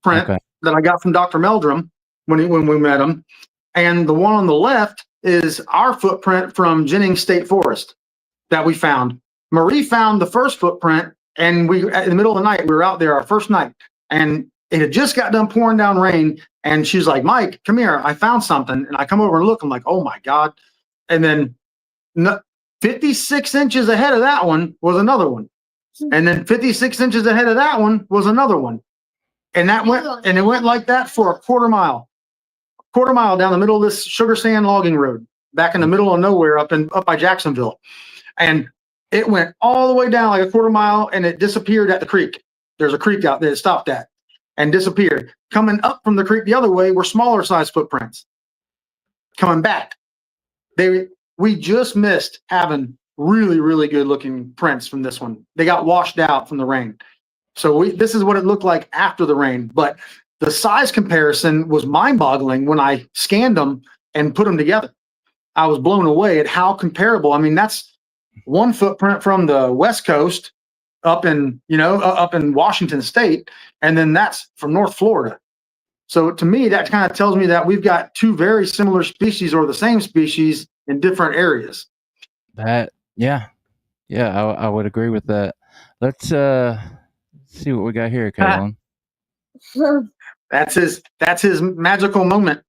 print that I got from Dr. Meldrum when we met him, and the one on the left is our footprint from Jennings State Forest that we found. Marie found the first footprint, and in the middle of the night, we were out there our first night, and it had just got done pouring down rain, and she's like, "Mike, come here, I found something." And I come over and look, I'm like, "Oh my God." And then 56 inches ahead of that one was another one. And then 56 inches ahead of that one was another one. And it went like that for a quarter mile down the middle of this sugar sand logging road, back in the middle of nowhere up by Jacksonville. And it went all the way down like a quarter mile, and it disappeared at the creek. There's a creek out there it stopped at and disappeared. Coming up from the creek the other way were smaller size footprints. Coming back. We just missed having really, really good looking prints from this one. They got washed out from the rain. So this is what it looked like after the rain. But the size comparison was mind-boggling when I scanned them and put them together. I was blown away at how comparable. I mean, that's one footprint from the West Coast up in Washington State, and then that's from North Florida. So to me, that kind of tells me that we've got two very similar species or the same species in different areas. Yeah, I would agree with that. Let's see what we got here, Caitlin. That's his magical moment.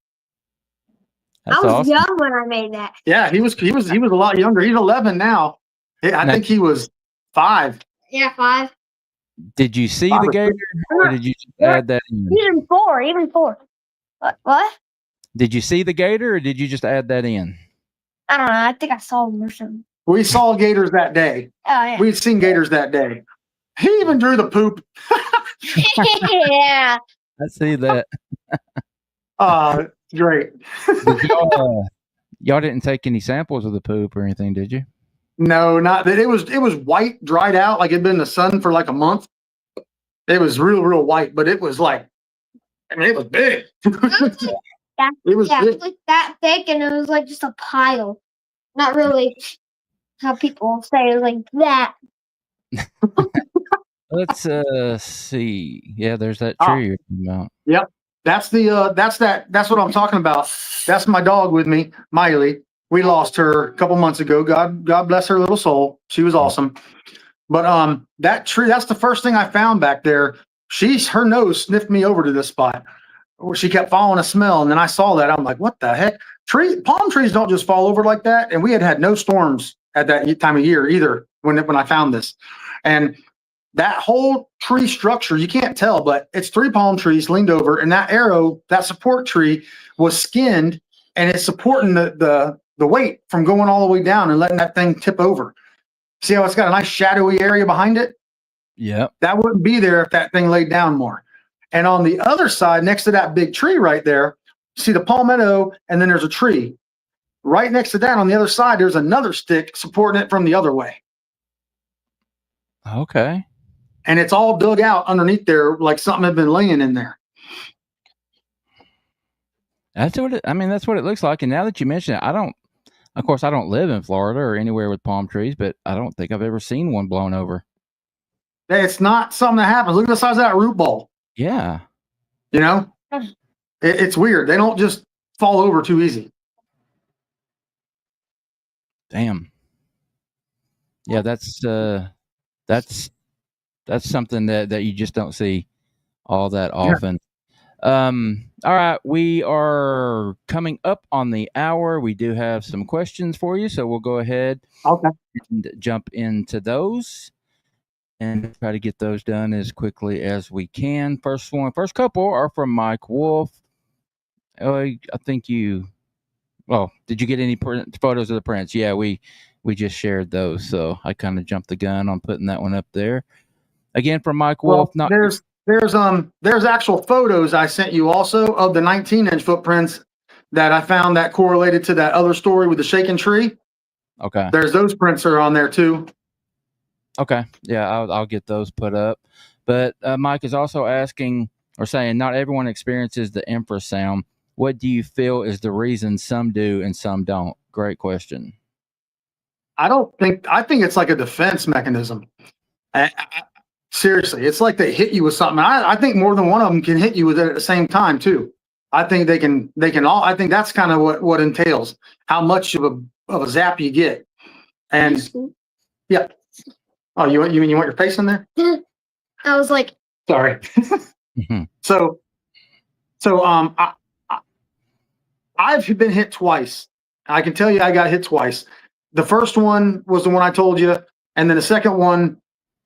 I was young when I made that. Yeah, he was a lot younger. He's 11 now. I think he was 5. Yeah, 5. Did you see the gator, or did you just add that in? Even 4. What? Did you see the gator, or did you just add that in? I don't know. I think I saw him or something. We saw gators that day. Oh, yeah. We'd seen gators that day. He even drew the poop. Yeah. I see that. Great. Y'all didn't take any samples of the poop or anything, did you? No, not that. It was white, dried out, like it'd been in the sun for like a month. It was real white, but it was like, I mean, it was big. It was big. Like that thick, and it was like just a pile. Not really how people say it, like that. Let's see. Yeah, there's that tree you're talking about. Yep. That's what I'm talking about. That's my dog with me, Miley. We lost her a couple months ago. God bless her little soul. She was awesome. But that tree, that's the first thing I found back there. Her nose sniffed me over to this spot. she kept following a smell. And then I saw that. I'm like, what the heck? Palm trees don't just fall over like that. And we had no storms at that time of year either when I found this. And that whole tree structure, you can't tell, but it's 3 palm trees leaned over, and that arrow, that support tree, was skinned, and it's supporting the weight from going all the way down and letting that thing tip over. See how it's got a nice shadowy area behind it? Yeah. That wouldn't be there if that thing laid down more. And on the other side, next to that big tree right there, see the palmetto, and then there's a tree. Right next to that, on the other side, there's another stick supporting it from the other way. Okay. And it's all dug out underneath there like something had been laying in there. That's what that's what it looks like. And now that you mention it, of course, I don't live in Florida or anywhere with palm trees, but I don't think I've ever seen one blown over. It's not something that happens. Look at the size of that root ball. Yeah. You know, it's weird. They don't just fall over too easy. Damn. Yeah, that's something that you just don't see all that often. Yeah. All right, we are coming up on the hour. We do have some questions for you, so we'll go ahead and jump into those and try to get those done as quickly as we can. First couple are from Mike Wolf. I think did you get any photos of the prints? Yeah, we just shared those, so I kind of jumped the gun on putting that one up there. Again, from Mike Wolf. There's actual photos I sent you also of the 19-inch footprints that I found that correlated to that other story with the shaken tree. Okay. There's those prints are on there too. Okay. Yeah, I'll get those put up. But Mike is also asking or saying not everyone experiences the infrasound. What do you feel is the reason some do and some don't? Great question. I think it's like a defense mechanism. Seriously, it's like they hit you with something. I think more than one of them can hit you with it at the same time too. I think they can all. I think that's kind of what entails how much of a zap you get. And yeah. Oh, you want your face in there? I was like, sorry. So I've been hit twice. I can tell you I got hit twice. The first one was the one I told you, and then the second one,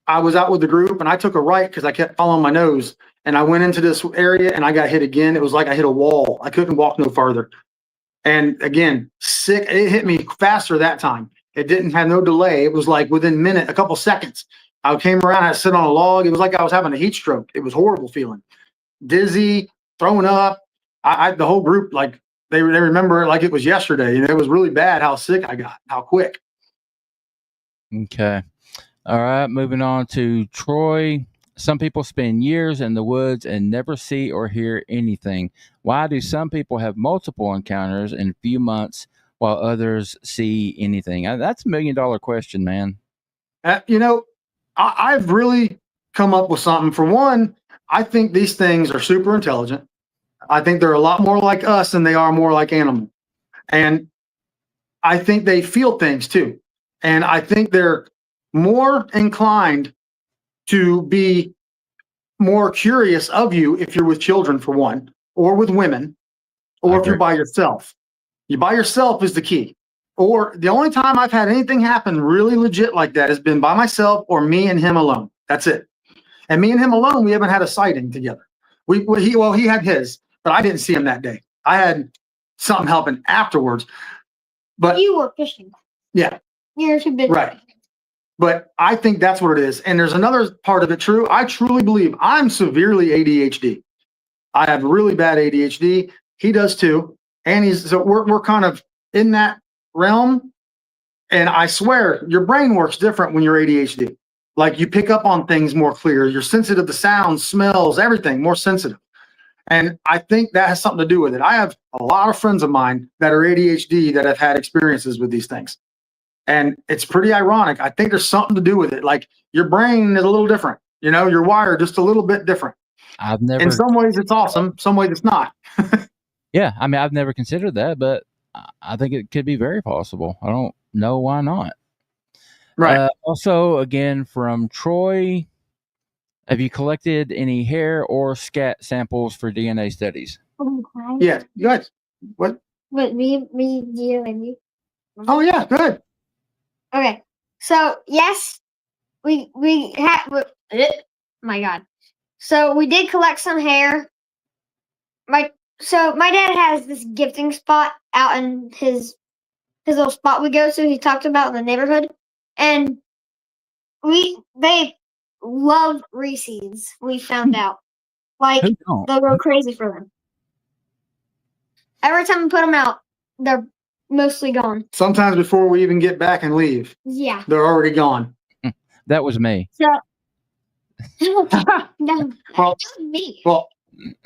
I was out with the group and I took a right because I kept following my nose, and I went into this area and I got hit again. It was like I hit a wall. I couldn't walk no farther. And again, sick. It hit me faster that time. It didn't have no delay. It was like within a couple seconds. I came around, I sit on a log. It was like I was having a heat stroke. It was horrible feeling. Dizzy, throwing up. The whole group, like they remember it like it was yesterday. And it was really bad how sick I got, how quick. Okay. All right, moving on to Troy. Some people spend years in the woods and never see or hear anything. Why do some people have multiple encounters in a few months while others see anything? That's $1 million question, man. I've really come up with something. For one, I think these things are super intelligent. I think they're a lot more like us than they are more like animals. And I think they feel things too. And I think they're more inclined to be more curious of you if you're with children, for one, or with women, or if you're by yourself. You by yourself is the key. Or the only time I've had anything happen really legit like that has been by myself or me and him alone. That's it. And me and him alone, we haven't had a sighting together. He had his, but I didn't see him that day. I had something happen afterwards. But you were fishing. Yeah. You're too busy. Right. But I think that's what it is. And there's another part of it true. I truly believe I'm severely ADHD. I have really bad ADHD. He does too. And we're kind of in that realm. And I swear your brain works different when you're ADHD. Like you pick up on things more clear. You're sensitive to sounds, smells, everything, more sensitive. And I think that has something to do with it. I have a lot of friends of mine that are ADHD that have had experiences with these things. And it's pretty ironic. I think there's something to do with it. Like your brain is a little different. You're wired just a little bit different. In some ways it's awesome. Some ways it's not. Yeah. I've never considered that, but I think it could be very possible. I don't know why not. Right. Also, again, from Troy, Have you collected any hair or scat samples for DNA studies? Yeah, you guys. What? But me, you, and me. Oh yeah, good. Okay, so yes, we had. My God. So we did collect some hair. My dad has this gifting spot out in his little spot we go to. He talked about in the neighborhood, and they love Reese's. We found out, like Who don't? they'll go crazy for them. Every time we put them out, they're mostly gone. Sometimes before we even get back and leave, Yeah. they're already gone. That was me. So no, Well, that's me. Well,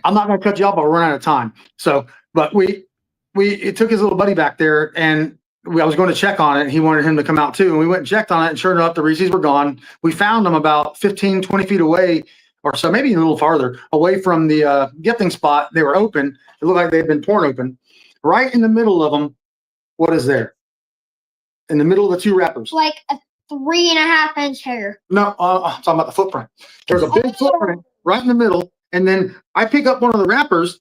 I'm not going to cut you off, but we're running out of time. So, but it took his little buddy back there, and I was going to check on it. He wanted him to come out too, and we went and checked on it, and sure enough, the Reese's were gone. We found them about 15, 20 feet away, or so, maybe a little farther away from the gifting spot. They were open. It looked like they had been torn open. Right in the middle of them, what is there? In the middle of the two wrappers. Like a 3.5-inch hair. No, I'm talking about the footprint. There's a big footprint right in the middle, and then I pick up one of the wrappers,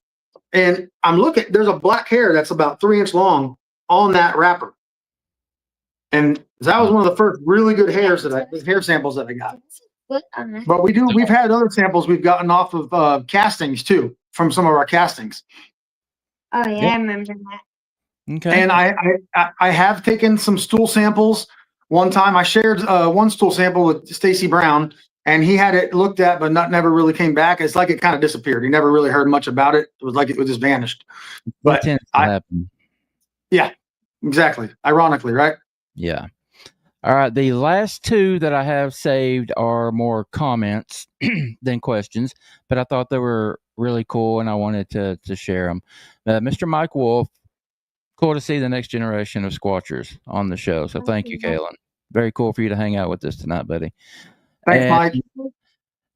and I'm looking. There's a black hair that's about 3 inch long on that wrapper, and that was one of the first really good hair samples that I got. But we've had other samples we've gotten off of castings too, from some of our castings. Oh yeah, I remember that. Okay. And I have taken some stool samples. One time I shared one stool sample with Stacy Brown, and he had it looked at, but never really came back. It's like it kind of disappeared. He never really heard much about it. It was like it just vanished. But tends to happen. Yeah, exactly. Ironically, right? Yeah. All right. The last two that I have saved are more comments than questions, but I thought they were really cool, and I wanted to share them. Mr. Mike Wolf, cool to see the next generation of Squatchers on the show. So thank you, Kaylin. Very cool for you to hang out with us tonight, buddy. Thanks, And Mike.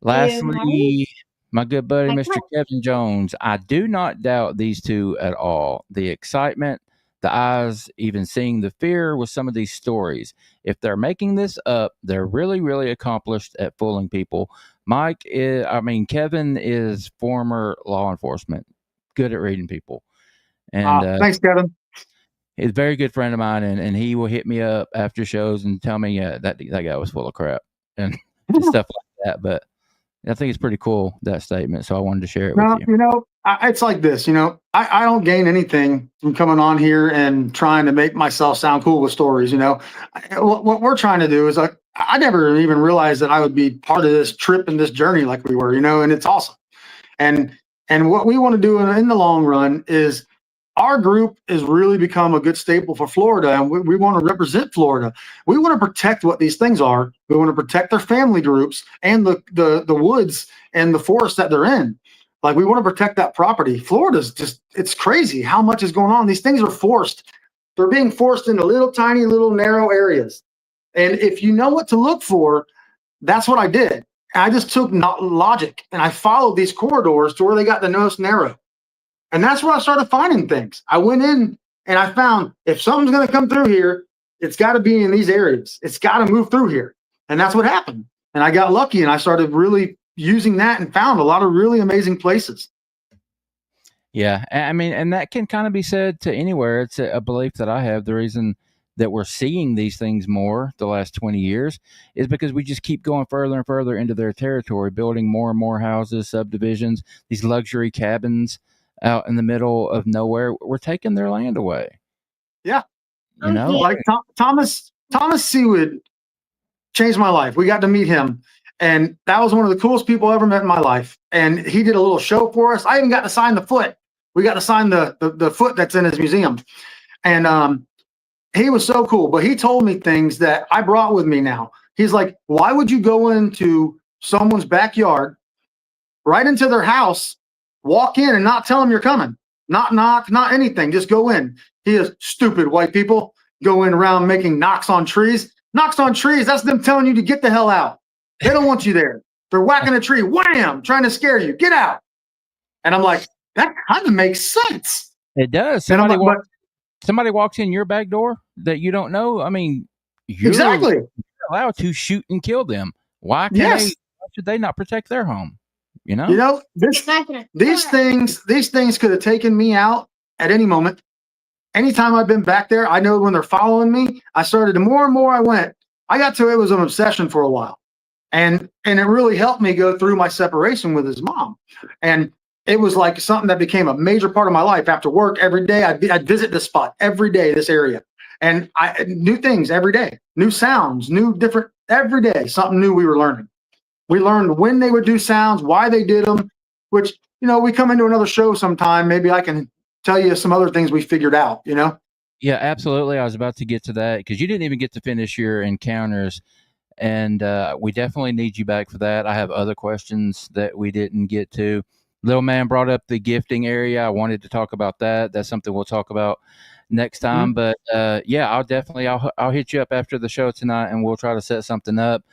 lastly, my good buddy, Mr. Kevin Jones. I do not doubt these two at all. The excitement, the eyes, even seeing the fear with some of these stories. If they're making this up, they're really, really accomplished at fooling people. Kevin is former law enforcement, good at reading people. And thanks, Kevin. He's a very good friend of mine, and he will hit me up after shows and tell me that guy was full of crap and stuff like that. But I think it's pretty cool, that statement. So I wanted to share it with you. It's like this. I don't gain anything from coming on here and trying to make myself sound cool with stories. What we're trying to do is I never even realized that I would be part of this trip and this journey like we were. And it's awesome. And what we want to do in the long run is, our group has really become a good staple for Florida, and we want to represent Florida. We want to protect what these things are. We want to protect their family groups and the woods and the forest that they're in. Like, we want to protect that property. Florida's it's crazy how much is going on. These things are forced. They're being forced into little tiny little narrow areas. And if you know what to look for, that's what I did. I just took logic and I followed these corridors to where they got the most narrow. And that's where I started finding things. I went in and I found, if something's going to come through here, it's got to be in these areas. It's got to move through here. And that's what happened. And I got lucky, and I started really using that and found a lot of really amazing places. Yeah. And that can kind of be said to anywhere. It's a belief that I have. The reason that we're seeing these things more the last 20 years is because we just keep going further and further into their territory, building more and more houses, subdivisions, these luxury cabins out in the middle of nowhere. We're taking their land away. Yeah. Like Thomas Seawood changed my life. We got to meet him, and that was one of the coolest people I ever met in my life. And he did a little show for us. I even got to sign the foot. We got to sign the foot that's in his museum. And he was so cool, but he told me things that I brought with me now. He's like, why would you go into someone's backyard, right into their house, walk in and not tell them you're coming? Not knock, not anything. Just go in. He is stupid white people going around making knocks on trees. Knocks on trees, that's them telling you to get the hell out. They don't want you there. They're whacking a tree, wham, trying to scare you. Get out. And I'm like, that kind of makes sense. It does. Somebody walks in your back door that you don't know. I mean, you're exactly allowed to shoot and kill them. Why can't they should they not protect their home? You know? You know, these things could have taken me out at any moment. Anytime I've been back there, I know when they're following me. I started, the more and more I went, I got to, it was an obsession for a while. And it really helped me go through my separation with his mom. And it was like something that became a major part of my life. After work every day, I'd visit this spot every day, this area. And new things every day, new sounds, new different, every day, something new we were learning. We learned when they would do sounds, why they did them, which, you know, we come into another show sometime. Maybe I can tell you some other things we figured out, you know? Yeah, absolutely. I was about to get to that because you didn't even get to finish your encounters. And we definitely need you back for that. I have other questions that we didn't get to. Little man brought up the gifting area. I wanted to talk about that. That's something we'll talk about next time. But yeah, I'll hit you up after the show tonight, and we'll try to set something up.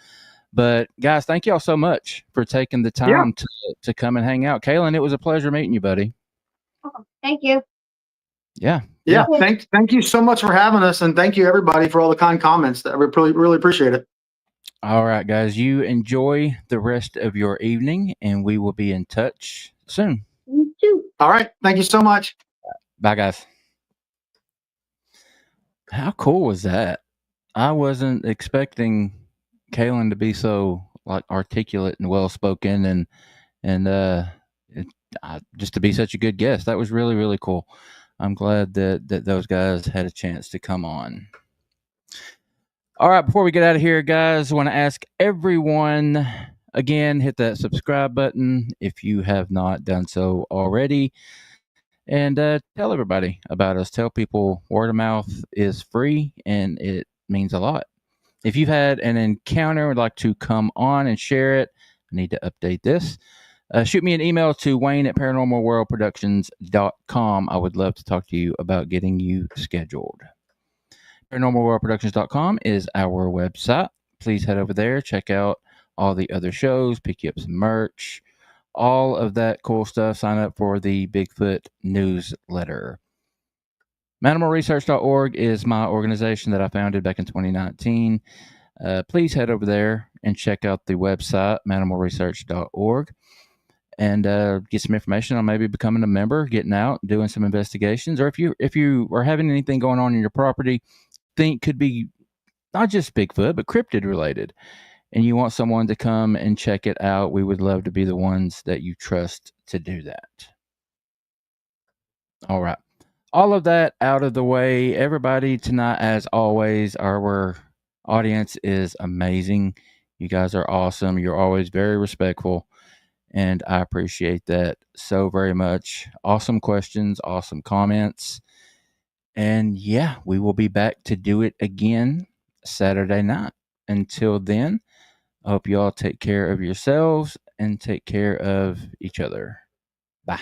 But guys, thank y'all so much for taking the time to come and hang out. Kaylin, it was a pleasure meeting you, buddy. Thank you. Yeah. Thank you so much for having us, and thank you everybody for all the kind comments. That we really appreciate it. All right, guys, you enjoy the rest of your evening, and we will be in touch soon. You too. All right. Thank you so much. Bye, guys. How cool was that? I wasn't expecting Kaylin to be so like articulate and well spoken, and just to be such a good guest. That was really, really cool. I'm glad that those guys had a chance to come on. All right, before we get out of here, guys, I want to ask everyone again, hit that subscribe button if you have not done so already. And tell everybody about us. Tell people word of mouth is free and it means a lot. If you've had an encounter, would like to come on and share it, I need to update this. Shoot me an email to wayne@paranormalworldproductions.com. I would love to talk to you about getting you scheduled. Paranormalworldproductions.com is our website. Please head over there, check out all the other shows, pick you up some merch, all of that cool stuff. Sign up for the Bigfoot newsletter. Manimalresearch.org is my organization that I founded back in 2019. Please head over there and check out the website, manimalresearch.org, and get some information on maybe becoming a member, getting out, doing some investigations, or if you are having anything going on in your property, think could be not just Bigfoot, but cryptid related, and you want someone to come and check it out, we would love to be the ones that you trust to do that. All right. All of that out of the way, everybody, tonight, as always, our audience is amazing. You guys are awesome. You're always very respectful, and I appreciate that so very much. Awesome questions, awesome comments. And yeah, we will be back to do it again Saturday night. Until then, I hope you all take care of yourselves and take care of each other. Bye.